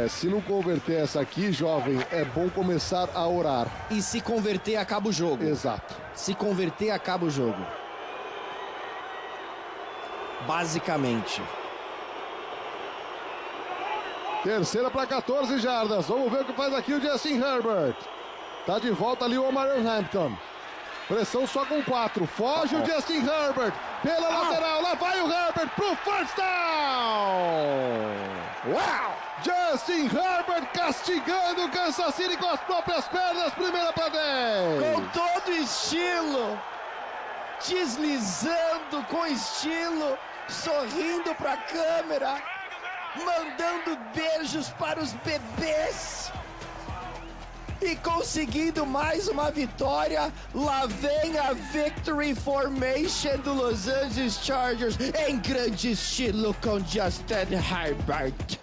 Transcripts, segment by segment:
Se não converter essa aqui, jovem, é bom começar a orar. E se converter, acaba o jogo. Exato. Se converter, acaba o jogo. Basicamente. Terceira para 14 jardas. Vamos ver o que faz aqui o Justin Herbert. Tá de volta ali o Omarion Hampton. Pressão só com 4. Foge o Justin Herbert. Pela lateral. Lá vai o Herbert pro first down. Uau! Justin Herbert castigando o Kansas City com as próprias pernas. Primeira para 10. Com todo estilo. Deslizando com estilo. Sorrindo pra câmera. Mandando beijos para os bebês. E conseguindo mais uma vitória. Lá vem a Victory Formation do Los Angeles Chargers em grande estilo com Justin Herbert.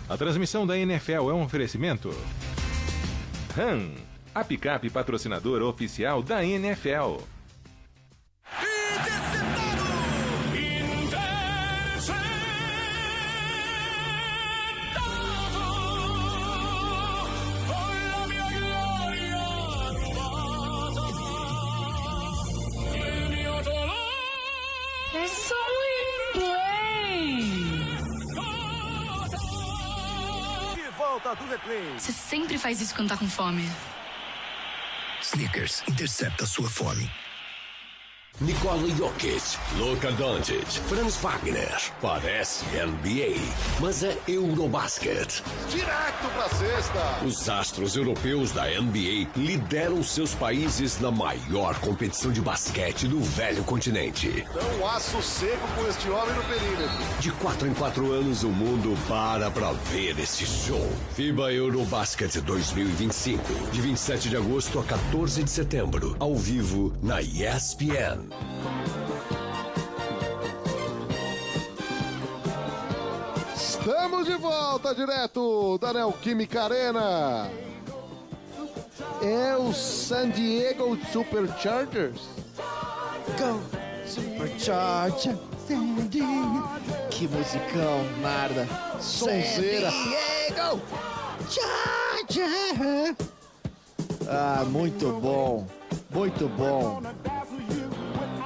A transmissão da NFL é um oferecimento Ram, a picape patrocinadora oficial da NFL. Você sempre faz isso quando tá com fome. Snickers intercepta sua fome. Nikola Jokic, Luka Doncic, Franz Wagner. Parece NBA, mas é Eurobasket. Direto pra sexta. Os astros europeus da NBA lideram seus países na maior competição de basquete do velho continente. Dá aço seco com este homem no perímetro. De 4 em 4 anos o mundo para pra ver esse show. FIBA Eurobasket 2025, de 27 de agosto a 14 de setembro, ao vivo na ESPN. Estamos de volta direto da Neoquímica Arena. É o San Diego Superchargers. Go Supercharger. Que musicão, Narda. Sonzeira. San Diego Charger. Ah, muito bom. Muito bom.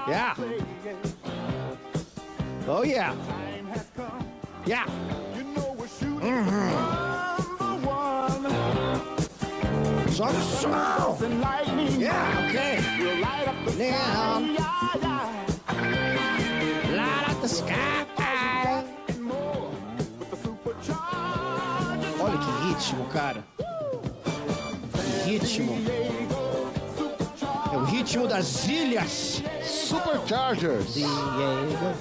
Yeah. Oh yeah. Yeah. Sobe o som. Yeah, okay. Now. Light up the sky. Olha que ritmo, cara. Que ritmo. É o ritmo das ilhas. Superchargers. Diego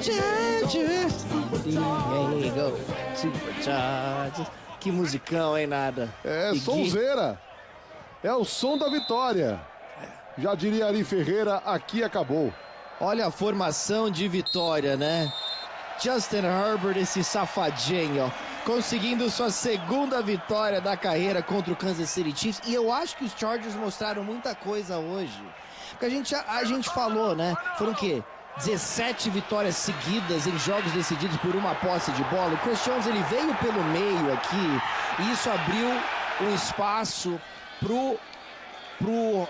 Chargers. Diego Superchargers. Que musicão, hein, Nada? É sonzeira. É o som da vitória. Já diria Ari Ferreira, aqui acabou. Olha a formação de vitória, né? Justin Herbert, esse safadinho, conseguindo sua segunda vitória da carreira contra o Kansas City Chiefs. E eu acho que os Chargers mostraram muita coisa hoje. Porque a gente falou, né? Foram o quê? 17 vitórias seguidas em jogos decididos por uma posse de bola. O Chris Jones, ele veio pelo meio aqui e isso abriu um espaço pro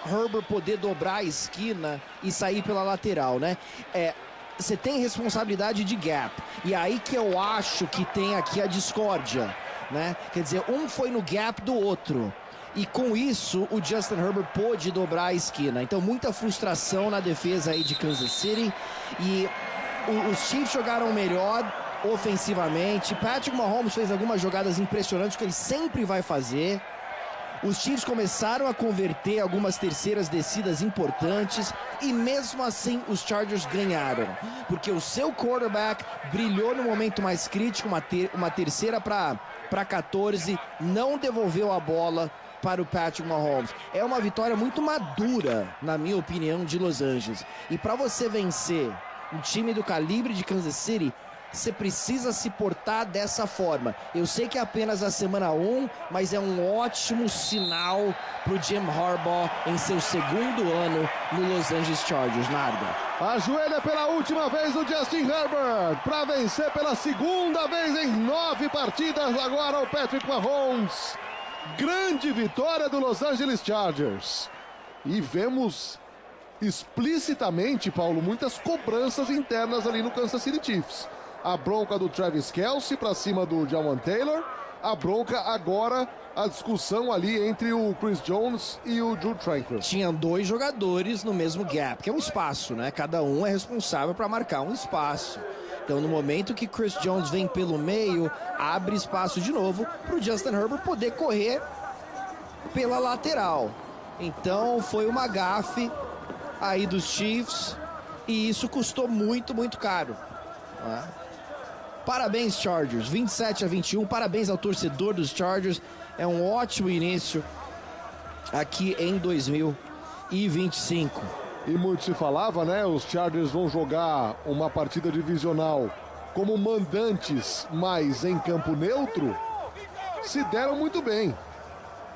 Herbert poder dobrar a esquina e sair pela lateral, né? Você tem responsabilidade de gap. E aí que eu acho que tem aqui a discórdia, né? Quer dizer, um foi no gap do outro. E com isso, o Justin Herbert pôde dobrar a esquina. Então, muita frustração na defesa aí de Kansas City. E os Chiefs jogaram melhor ofensivamente. Patrick Mahomes fez algumas jogadas impressionantes que ele sempre vai fazer. Os Chiefs começaram a converter algumas terceiras descidas importantes. E mesmo assim, os Chargers ganharam. Porque o seu quarterback brilhou no momento mais crítico. Uma terceira para 14. Não devolveu a bola para o Patrick Mahomes. É uma vitória muito madura, na minha opinião, de Los Angeles. E para você vencer um time do calibre de Kansas City, você precisa se portar dessa forma. Eu sei que é apenas a semana 1, mas é um ótimo sinal para o Jim Harbaugh em seu segundo ano no Los Angeles Chargers, Narda. Ajoelha pela última vez o Justin Herbert para vencer pela segunda vez em 9 partidas agora o Patrick Mahomes. Grande vitória do Los Angeles Chargers. E vemos explicitamente, Paulo, muitas cobranças internas ali no Kansas City Chiefs. A bronca do Travis Kelce para cima do Jawan Taylor. A bronca agora, a discussão ali entre o Chris Jones e o Drew Tranquil. Tinham 2 jogadores no mesmo gap, que é um espaço, né? Cada um é responsável para marcar um espaço. Então, no momento que Chris Jones vem pelo meio, abre espaço de novo para o Justin Herbert poder correr pela lateral. Então, foi uma gafe aí dos Chiefs e isso custou muito, muito caro. Né? Parabéns, Chargers, 27-21, parabéns ao torcedor dos Chargers, é um ótimo início aqui em 2025. E muito se falava, né, os Chargers vão jogar uma partida divisional como mandantes, mas em campo neutro, se deram muito bem.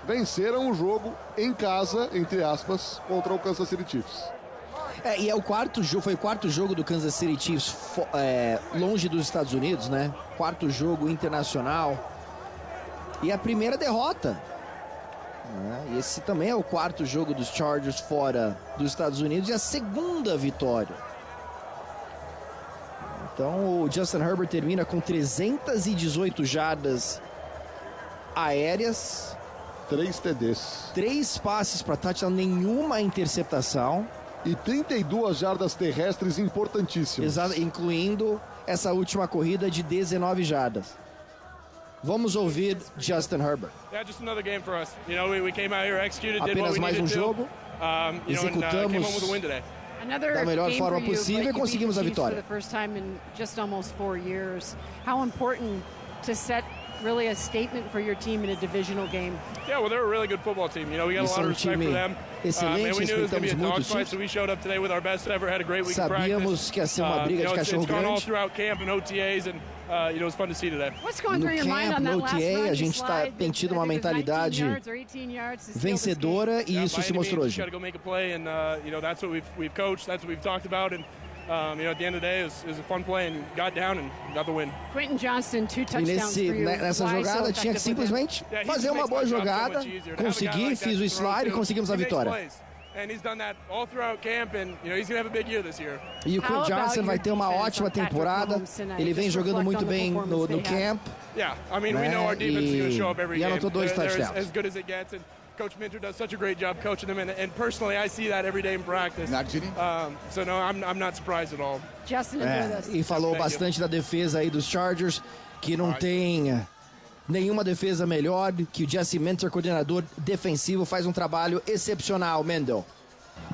Venceram o jogo em casa, entre aspas, contra o Kansas City Chiefs. E é o quarto jogo, foi o quarto jogo do Kansas City Chiefs longe dos Estados Unidos, né? Quarto jogo internacional. E a primeira derrota. E esse também é o quarto jogo dos Chargers fora dos Estados Unidos e a segunda vitória. Então o Justin Herbert termina com 318 jardas aéreas. 3 TDs. 3 passes para touchdown, nenhuma interceptação. E 32 jardas terrestres importantíssimas. Exato, incluindo essa última corrida de 19 jardas. Vamos ouvir Justin Herbert. Apenas mais um jogo. Executamos da melhor forma possível e conseguimos a vitória. Really a statement for your team in a divisional game. Yeah, well, they're a really good football team. You know, we got a lot of respect for them. Excelente, we knew it was going to be a muito dogfight, so we showed up today with our best ever. Had a great week of Sabíamos practice. que ia ser uma briga de cachorro it's gone all grande. throughout camp and OTAs, and you know, it's fun to see today. What's going No through your mind camp, on that no last OTA, run? a gente tem tido uma mentalidade vencedora e isso se mostrou hoje. Got to go make a play, and you know, that's what we've coached. That's what we've talked about, and you know, at the end of the day, it was a fun play, and got down and got the win. Quentin Johnston, 2 E touchdowns for you. nessa jogada tinha que simplesmente fazer uma boa jogada, conseguir, fiz o slide e conseguimos a vitória. And he's done that all throughout camp, and you know, he's going to have a big year this year. E o Chris Johnson vai ter uma ótima temporada. Ele vem jogando muito bem no camp. Yeah, I mean, we know our defense is going to show up every game. Anotou 2 touchdowns. As good as it gets, and Coach Minter does such a great job coaching them, and personally, I see that every day in practice. So no, I'm not surprised at all. Justin, E falou bastante da defesa aí dos Chargers, que não tem nenhuma defesa melhor, que o Jesse Minter, coordenador defensivo, faz um trabalho excepcional, Mendel.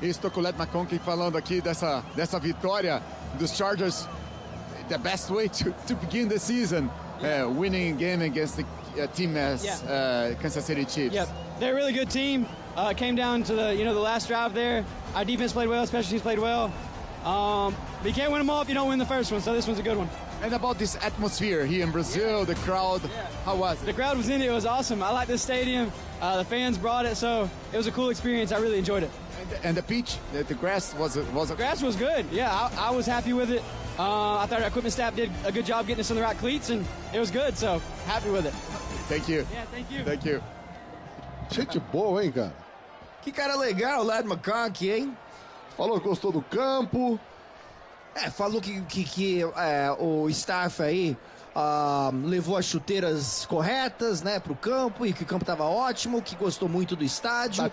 Estou com o Ladd McConkey falando aqui dessa vitória dos Chargers. The best way to begin the season, winning a game against the team as Kansas City Chiefs. Yep, they're a really good team. Came down to the last drive there. Our defense played well, special teams played well. But you can't win them all if you don't win the first one, so this one's a good one. And about this atmosphere here in Brazil, the crowd, how was it? The crowd was in it. It was awesome. I like this stadium. The fans brought it, so it was a cool experience. I really enjoyed it. And the pitch, the grass was The grass was good. Yeah, I was happy with it. I thought our equipment staff did a good job getting us on the right cleats, and it was good, so happy with it. Thank you. Yeah, thank you. Thank you. Gente boa, hein, cara? Que cara legal, o Ladd McConkey, hein? Falou que gostou do campo. Falou que o staff aí levou as chuteiras corretas, né, pro campo, e que o campo tava ótimo, que gostou muito do estádio. Da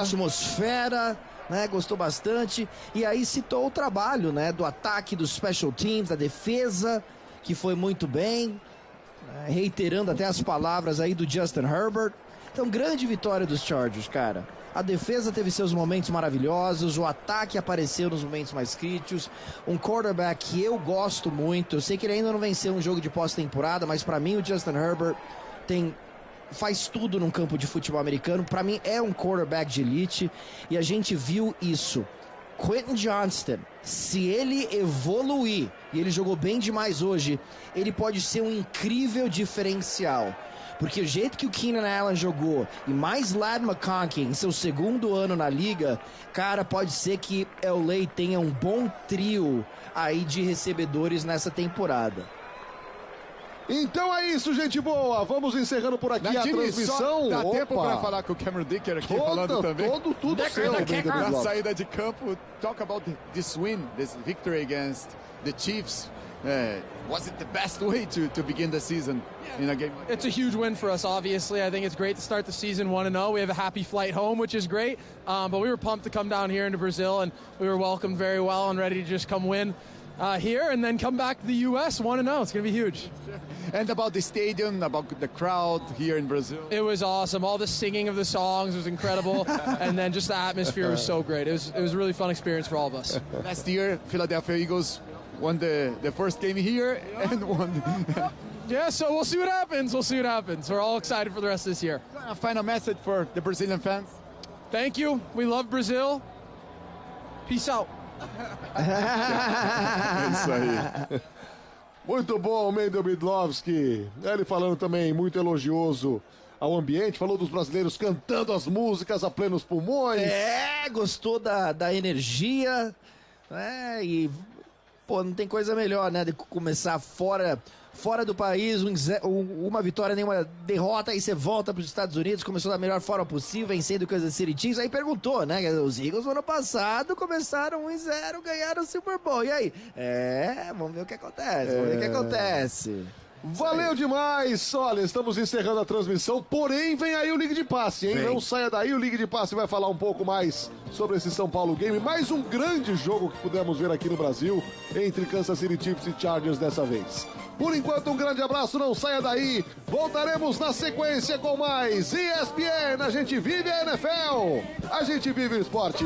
atmosfera. Né, gostou bastante. E aí citou o trabalho, né, do ataque, dos special teams, da defesa, que foi muito bem, né, reiterando até as palavras aí do Justin Herbert. Então, grande vitória dos Chargers, cara. A defesa teve seus momentos maravilhosos, o ataque apareceu nos momentos mais críticos. Um quarterback que eu gosto muito. Eu sei que ele ainda não venceu um jogo de pós-temporada, mas para mim o Justin Herbert faz tudo num campo de futebol americano. Para mim é um quarterback de elite e a gente viu isso. Quentin Johnston, se ele evoluir, e ele jogou bem demais hoje, ele pode ser um incrível diferencial. porque o jeito que o Keenan Allen jogou e mais Ladd McConkey em seu segundo ano na liga, cara, pode ser que LA tenha um bom trio aí de recebedores nessa temporada. Então é isso, gente boa. Vamos encerrando por aqui a transmissão. Dá tempo para falar com o Cameron Dicker aqui falando também. Tudo seu. Na saída de campo, talk about this win, this victory against the Chiefs. Was it the best way to begin the season in a game? It's a huge win for us, obviously. I think it's great to start the season 1-0. We have a happy flight home, which is great. But we were pumped to come down here into Brazil, and we were welcomed very well and ready to just come win here and then come back to the U.S. 1-0. It's going to be huge. And about the stadium, about the crowd here in Brazil? It was awesome. All the singing of the songs was incredible. And then just the atmosphere was so great. It was a really fun experience for all of us. Last year, Philadelphia Eagles won the first game here and won. Yeah, so we'll see what happens. We're all excited for the rest of this year. A final message for the Brazilian fans? Thank you. We love Brazil. Peace out. É isso aí. Muito bom, Mendel Midlovski. Ele falando também muito elogioso ao ambiente, falou dos brasileiros cantando as músicas a plenos pulmões. Gostou da energia, e pô, não tem coisa melhor, né, de começar fora do país, uma vitória, nenhuma derrota, aí você volta para os Estados Unidos, começou da melhor forma possível, vencendo o Kansas City Chiefs, aí perguntou, né, os Eagles no ano passado começaram 1-0, ganharam o Super Bowl, e aí? Vamos ver o que acontece, Valeu demais! Olha, estamos encerrando a transmissão, porém vem aí o Ligue de Passe, hein? Não saia daí, o Ligue de Passe vai falar um pouco mais sobre esse São Paulo Game, mais um grande jogo que pudemos ver aqui no Brasil, entre Kansas City Chiefs e Chargers dessa vez. Por enquanto, um grande abraço, não saia daí. Voltaremos na sequência com mais ESPN. A gente vive a NFL, a gente vive o esporte.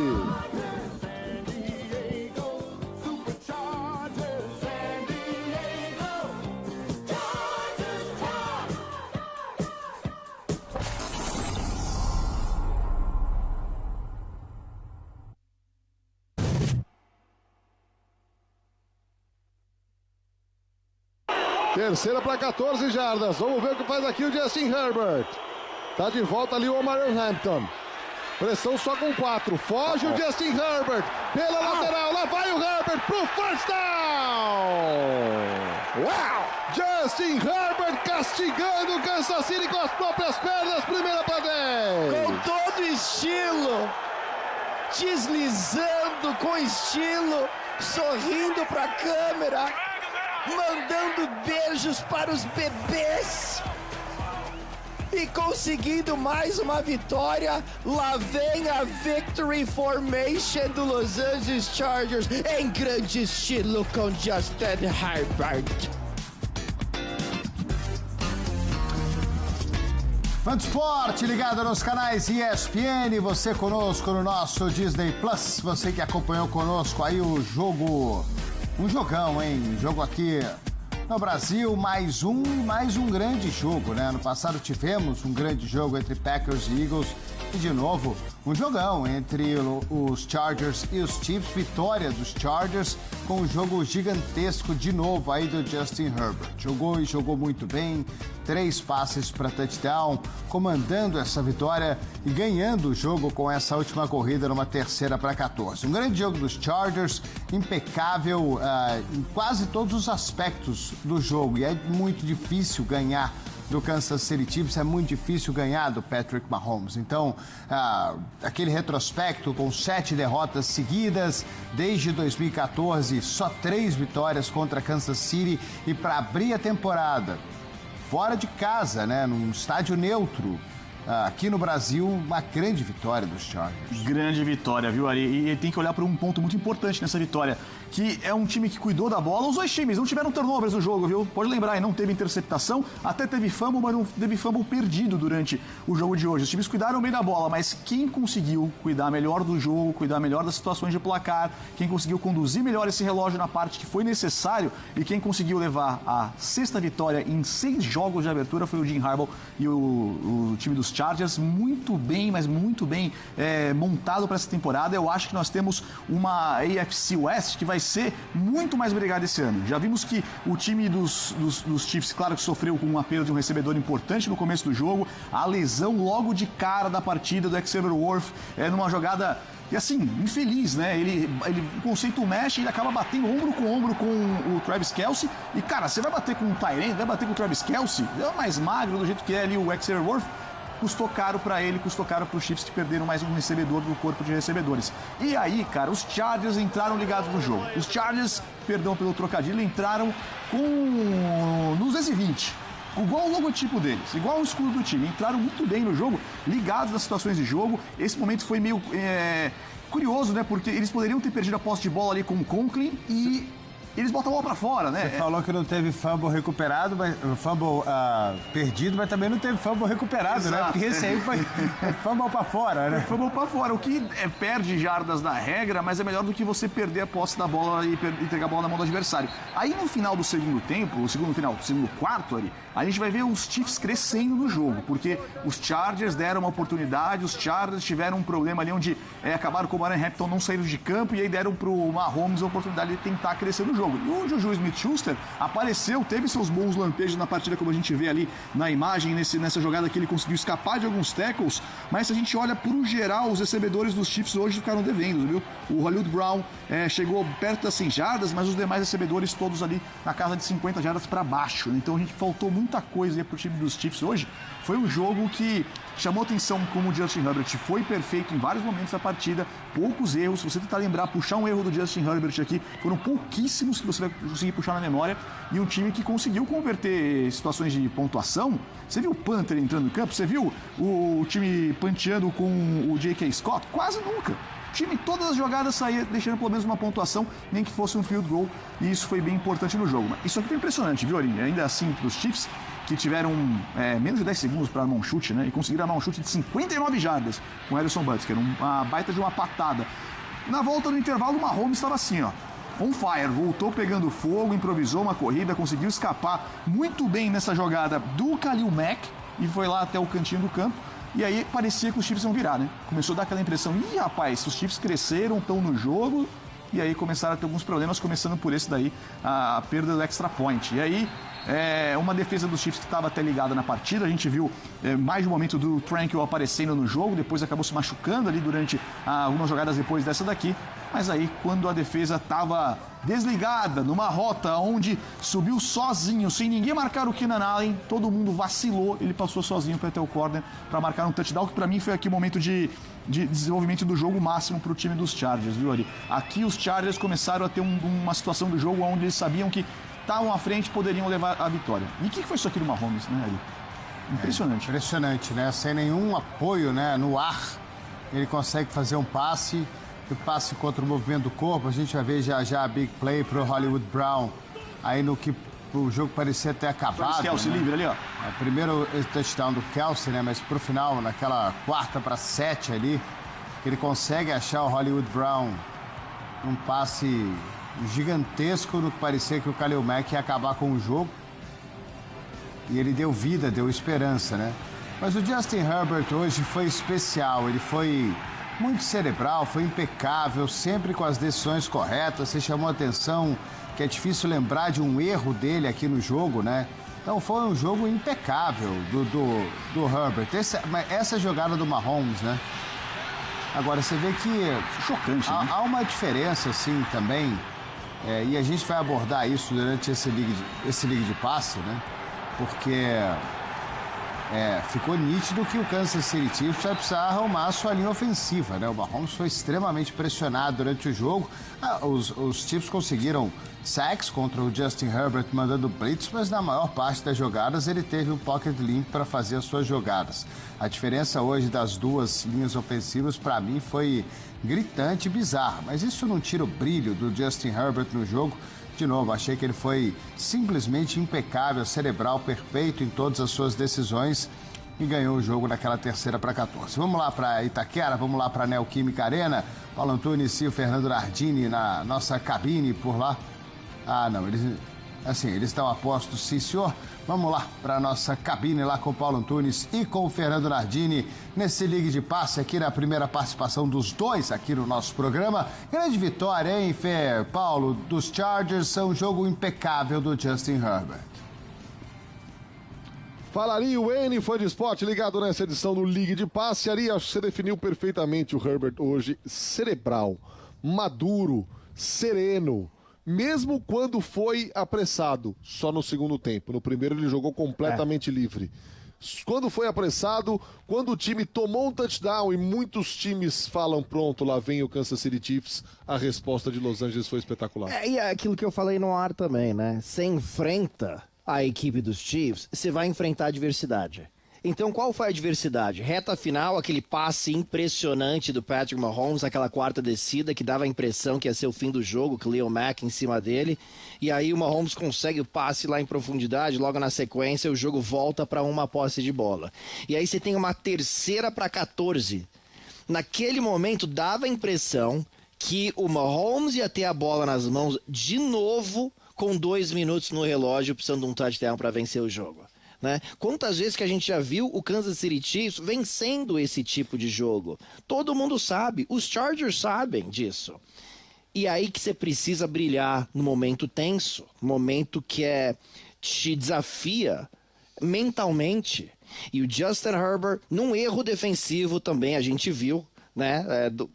Terceira para 14 jardas. Vamos ver o que faz aqui o Justin Herbert. Tá de volta ali o Omarion Hampton. Pressão só com 4. Foge o Justin Herbert. Pela lateral. Lá vai o Herbert pro first down. Uau! Justin Herbert castigando o Kansas City com as próprias pernas. Primeira para 10. Com todo estilo. Deslizando com estilo. Sorrindo para a câmera. Mandando beijos para os bebês e conseguindo mais uma vitória. Lá vem a Victory Formation do Los Angeles Chargers em grande estilo com Justin Herbert. Fã do esporte ligado nos canais ESPN, você conosco no nosso Disney Plus, você que acompanhou conosco aí o jogo. Um jogão, hein? Um jogo aqui no Brasil, mais um grande jogo, né? No passado tivemos um grande jogo entre Packers e Eagles e, de novo, um jogão entre os Chargers e os Chiefs. Vitória dos Chargers com um jogo gigantesco de novo aí do Justin Herbert. Jogou muito bem, 3 passes para touchdown, comandando essa vitória e ganhando o jogo com essa última corrida numa terceira para 14. Um grande jogo dos Chargers, impecável em quase todos os aspectos do jogo, e é muito difícil ganhar do Kansas City Chiefs, é muito difícil ganhar do Patrick Mahomes. Então, aquele retrospecto com 7 derrotas seguidas desde 2014, só 3 vitórias contra Kansas City, e para abrir a temporada fora de casa, né, num estádio neutro, aqui no Brasil, uma grande vitória dos Chargers. Grande vitória, viu, Ari? E tem que olhar para um ponto muito importante nessa vitória, que é um time que cuidou da bola. Os dois times não tiveram turnovers no jogo, viu? Pode lembrar, não teve interceptação, até teve fumble, mas não teve fumble perdido durante o jogo de hoje. Os times cuidaram bem da bola, mas quem conseguiu cuidar melhor do jogo, cuidar melhor das situações de placar, quem conseguiu conduzir melhor esse relógio na parte que foi necessário e quem conseguiu levar a 6ª vitória em 6 jogos de abertura foi o Jim Harbaugh e o time dos Chargers. Muito bem, mas muito bem montado para essa temporada. Eu acho que nós temos uma AFC West que vai ser muito mais brigada esse ano. Já vimos que o time dos Chiefs, claro que sofreu com uma perda de um recebedor importante no começo do jogo, a lesão logo de cara da partida do Xavier Worth, numa jogada... E assim, infeliz, né? O conceito mexe e ele acaba batendo ombro com o Travis Kelce. E, cara, você vai bater com o Tyrant, vai bater com o Travis Kelce, é o mais magro do jeito que é ali o Xavier Worth. Custou caro pra ele, custou caro pro Chiefs, que perderam mais um recebedor do corpo de recebedores. E aí, cara, os Chargers entraram ligados no jogo. Os Chargers, perdão pelo trocadilho, entraram nos 220. Igual o logotipo deles, igual o escudo do time. Entraram muito bem no jogo, ligados nas situações de jogo. Esse momento foi meio curioso, né? Porque eles poderiam ter perdido a posse de bola ali com o Conklin e eles botam a bola pra fora, né? Você falou que não teve fumble recuperado, mas fumble perdido, mas também não teve fumble recuperado, exato, né? Porque esse aí foi fumble pra fora, né? Fumble pra fora, o que perde jardas da regra, mas é melhor do que você perder a posse da bola e entregar a bola na mão do adversário. Aí no final do segundo tempo, segundo quarto ali, a gente vai ver os Chiefs crescendo no jogo, porque os Chargers deram uma oportunidade, os Chargers tiveram um problema ali onde acabaram com o Warren Hampton não saindo de campo e aí deram pro Mahomes a oportunidade de tentar crescer no jogo. E o Juju Smith-Schuster apareceu, teve seus bons lampejos na partida, como a gente vê ali na imagem, nessa jogada que ele conseguiu escapar de alguns tackles, mas se a gente olha pro geral, os recebedores dos Chiefs hoje ficaram devendo, viu? O Hollywood Brown chegou perto das 100 jardas, mas os demais recebedores todos ali na casa de 50 jardas para baixo. Então a gente faltou muita coisa aí pro time dos Chiefs hoje. Foi um jogo que chamou atenção como o Justin Herbert foi perfeito em vários momentos da partida, poucos erros. Se você tentar lembrar, puxar um erro do Justin Herbert aqui, foram pouquíssimos que você vai conseguir puxar na memória, e um time que conseguiu converter situações de pontuação. Você viu o Panther entrando no campo? Você viu o time panteando com o J.K. Scott? Quase nunca. O time, todas as jogadas saía deixando pelo menos uma pontuação, nem que fosse um field goal, e isso foi bem importante no jogo. Isso aqui foi impressionante, viu, Aline? Ainda assim, para os Chiefs, que tiveram menos de 10 segundos para armar um chute, né? E conseguiram armar um chute de 59 jardas com o Harrison Butker, uma baita de uma patada. Na volta do intervalo, o Mahomes estava assim, ó, on fire, voltou pegando fogo, improvisou uma corrida, conseguiu escapar muito bem nessa jogada do Khalil Mack e foi lá até o cantinho do campo. E aí parecia que os Chiefs iam virar, né? Começou a dar aquela impressão, rapaz, os Chiefs cresceram, estão no jogo, e aí começaram a ter alguns problemas, começando por esse daí, a perda do extra point. E aí, uma defesa dos Chiefs que estava até ligada na partida, a gente viu mais de um momento do Tranquill aparecendo no jogo, depois acabou se machucando ali durante algumas jogadas depois dessa daqui. Mas aí, quando a defesa estava desligada, numa rota onde subiu sozinho, sem ninguém marcar o Keenan Allen, todo mundo vacilou, ele passou sozinho para até o corner para marcar um touchdown, que para mim foi aqui o momento de desenvolvimento do jogo máximo para o time dos Chargers, viu, Ari? Aqui os Chargers começaram a ter uma situação do jogo onde eles sabiam que estavam à frente e poderiam levar a vitória. E o que foi isso aqui do Mahomes, né, Ari? Impressionante. Impressionante, né? Sem nenhum apoio, né, no ar, ele consegue fazer um passe contra o movimento do corpo. A gente vai ver já a big play pro Hollywood Brown, aí no que o jogo parecia ter acabado. O Kelce, né? Livre ali, ó. Primeiro touchdown do Kelce, né? Mas pro final, naquela 4-7 ali, ele consegue achar o Hollywood Brown um passe gigantesco no que parecia que o Khalil Mack ia acabar com o jogo. E ele deu vida, deu esperança, né? Mas o Justin Herbert hoje foi especial, ele foi muito cerebral, foi impecável, sempre com as decisões corretas. Você chamou a atenção que é difícil lembrar de um erro dele aqui no jogo, né? Então foi um jogo impecável do Herbert. Essa jogada do Mahomes, né? Agora você vê que chocante, né? Há uma diferença, assim, também, e a gente vai abordar isso durante esse ligue de passe, né? Porque ficou nítido que o Kansas City Chiefs vai precisar arrumar a sua linha ofensiva, né? O Mahomes foi extremamente pressionado durante o jogo. Os Chiefs conseguiram sacks contra o Justin Herbert mandando blitz, mas na maior parte das jogadas ele teve um pocket limpo para fazer as suas jogadas. A diferença hoje das duas linhas ofensivas, para mim, foi gritante e bizarra, mas isso não tira o brilho do Justin Herbert no jogo. De novo, achei que ele foi simplesmente impecável, cerebral, perfeito em todas as suas decisões e ganhou o jogo naquela 3ª-14. Vamos lá para Itaquera, vamos lá para a Neoquímica Arena. Paulo Antunes e o Fernando Nardini na nossa cabine por lá. Não, eles Assim, eles estão a postos, sim, senhor. Vamos lá para a nossa cabine lá com o Paulo Antunes e com o Fernando Nardini nesse Ligue de Passe aqui na primeira participação dos dois aqui no nosso programa. Grande vitória, hein, Fê? Paulo, dos Chargers, são um jogo impecável do Justin Herbert. Fala Ari, o N, fã de esporte, ligado nessa edição do Ligue de Passe. Ari, acho que você definiu perfeitamente o Herbert hoje. Cerebral, maduro, sereno. Mesmo quando foi apressado, só no segundo tempo. No primeiro ele jogou completamente livre. Quando foi apressado, quando o time tomou um touchdown e muitos times falam, pronto, lá vem o Kansas City Chiefs, a resposta de Los Angeles foi espetacular. E é aquilo que eu falei no ar também, né? Você enfrenta a equipe dos Chiefs, você vai enfrentar a adversidade. Então, qual foi a adversidade? Reta final, aquele passe impressionante do Patrick Mahomes, aquela quarta descida que dava a impressão que ia ser o fim do jogo, que o Leo Mack em cima dele. E aí o Mahomes consegue o passe lá em profundidade, logo na sequência o jogo volta para uma posse de bola. E aí você tem uma 3ª para 14. Naquele momento dava a impressão que o Mahomes ia ter a bola nas mãos de novo com 2 minutos no relógio, precisando de um touchdown para vencer o jogo. Né? Quantas vezes que a gente já viu o Kansas City Chiefs vencendo esse tipo de jogo? Todo mundo sabe, os Chargers sabem disso. E aí que você precisa brilhar no momento tenso, momento que te desafia mentalmente. E o Justin Herbert, num erro defensivo também, a gente viu, né?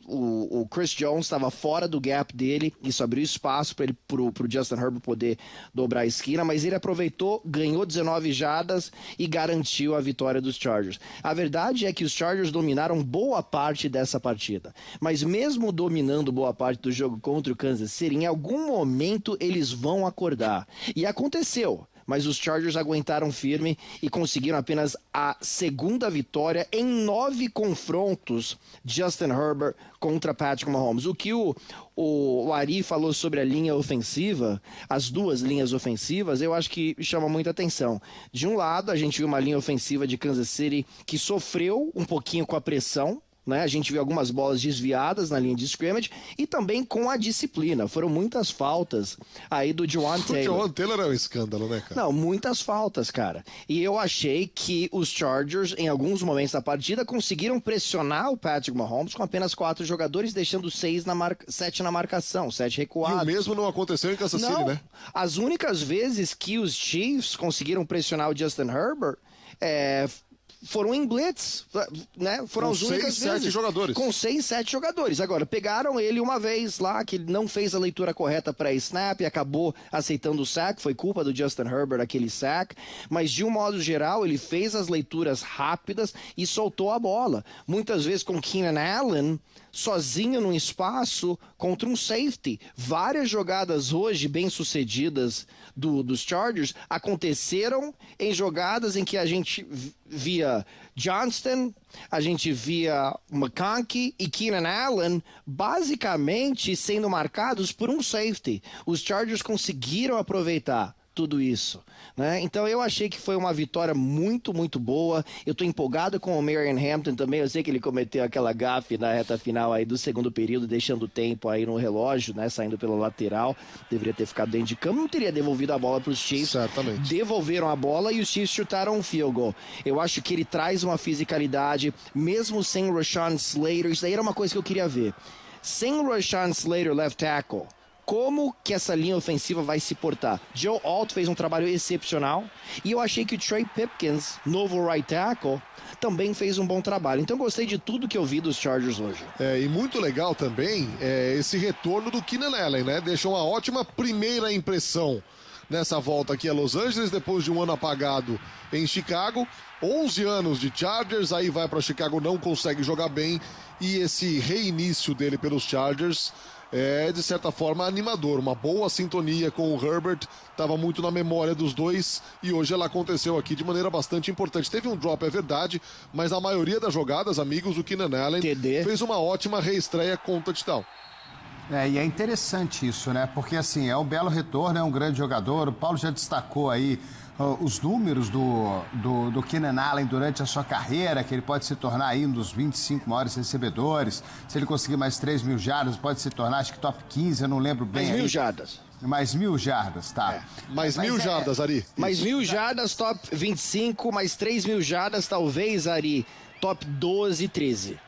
O Chris Jones estava fora do gap dele, isso abriu espaço para o Justin Herbert poder dobrar a esquina, mas ele aproveitou, ganhou 19 jardas e garantiu a vitória dos Chargers. A verdade é que os Chargers dominaram boa parte dessa partida, mas mesmo dominando boa parte do jogo contra o Kansas City, em algum momento eles vão acordar. E aconteceu. Mas os Chargers aguentaram firme e conseguiram apenas a 2ª vitória em 9 confrontos Justin Herbert contra Patrick Mahomes. O que o Ari falou sobre a linha ofensiva, as 2 linhas ofensivas, eu acho que chama muita atenção. De um lado, a gente viu uma linha ofensiva de Kansas City que sofreu um pouquinho com a pressão, né? A gente viu algumas bolas desviadas na linha de scrimmage e também com a disciplina. Foram muitas faltas aí do Juwan Taylor. O Juwan Taylor é um escândalo, né, cara? Não, muitas faltas, cara. E eu achei que os Chargers, em alguns momentos da partida, conseguiram pressionar o Patrick Mahomes com apenas 4 jogadores, deixando 7 na marcação, 7 recuados. E o mesmo não aconteceu em Kansas City, né? As únicas vezes que os Chiefs conseguiram pressionar o Justin Herbert foram em blitz, né? Foram as únicas vezes. Com 6, 7 jogadores. Com 6, 7 jogadores. Agora, pegaram ele uma vez lá, que ele não fez a leitura correta para snap e acabou aceitando o sack. Foi culpa do Justin Herbert aquele sack. Mas, de um modo geral, ele fez as leituras rápidas e soltou a bola. Muitas vezes com Keenan Allen sozinho num espaço contra um safety. Várias jogadas hoje bem-sucedidas dos Chargers aconteceram em jogadas em que a gente via Johnston, a gente via McConkey e Keenan Allen basicamente sendo marcados por um safety. Os Chargers conseguiram aproveitar tudo isso, né? Então eu achei que foi uma vitória muito, muito boa. Eu tô empolgado com o Marion Hampton também. Eu sei que ele cometeu aquela gafe na reta final aí do segundo período, deixando o tempo aí no relógio, né? Saindo pela lateral. Deveria ter ficado dentro de campo, não teria devolvido a bola para os Chiefs. Certamente. Devolveram a bola e os Chiefs chutaram um field goal. Eu acho que ele traz uma fisicalidade, mesmo sem o Rashawn Slater. Isso aí era uma coisa que eu queria ver. Sem o Rashawn Slater, left tackle, como que essa linha ofensiva vai se portar? Joe Alt fez um trabalho excepcional e eu achei que o Trey Pipkins, novo right tackle, também fez um bom trabalho. Então gostei de tudo que eu vi dos Chargers hoje. E muito legal também esse retorno do Keenan Allen, né? Deixou uma ótima primeira impressão nessa volta aqui a Los Angeles, depois de um ano apagado em Chicago. 11 anos de Chargers, aí vai para Chicago, não consegue jogar bem, e esse reinício dele pelos Chargers é, de certa forma, animador. Uma boa sintonia com o Herbert, estava muito na memória dos dois e hoje ela aconteceu aqui de maneira bastante importante. Teve um drop, é verdade, mas a maioria das jogadas, amigos, o Keenan Allen fez uma ótima reestreia com touchdown. E é interessante isso, né? Porque, assim, é um belo retorno, é um grande jogador. O Paulo já destacou aí os números do Keenan Allen durante a sua carreira, que ele pode se tornar aí um dos 25 maiores recebedores. Se ele conseguir mais 3.000 jardas, pode se tornar, acho que top 15, eu não lembro bem. 3.000 jardas. Mais 1.000 jardas, tá. Mais 1.000 jardas, Ari. Mais 1.000 jardas, top 25, mais 3.000 jardas, talvez, Ari, top 12, 13.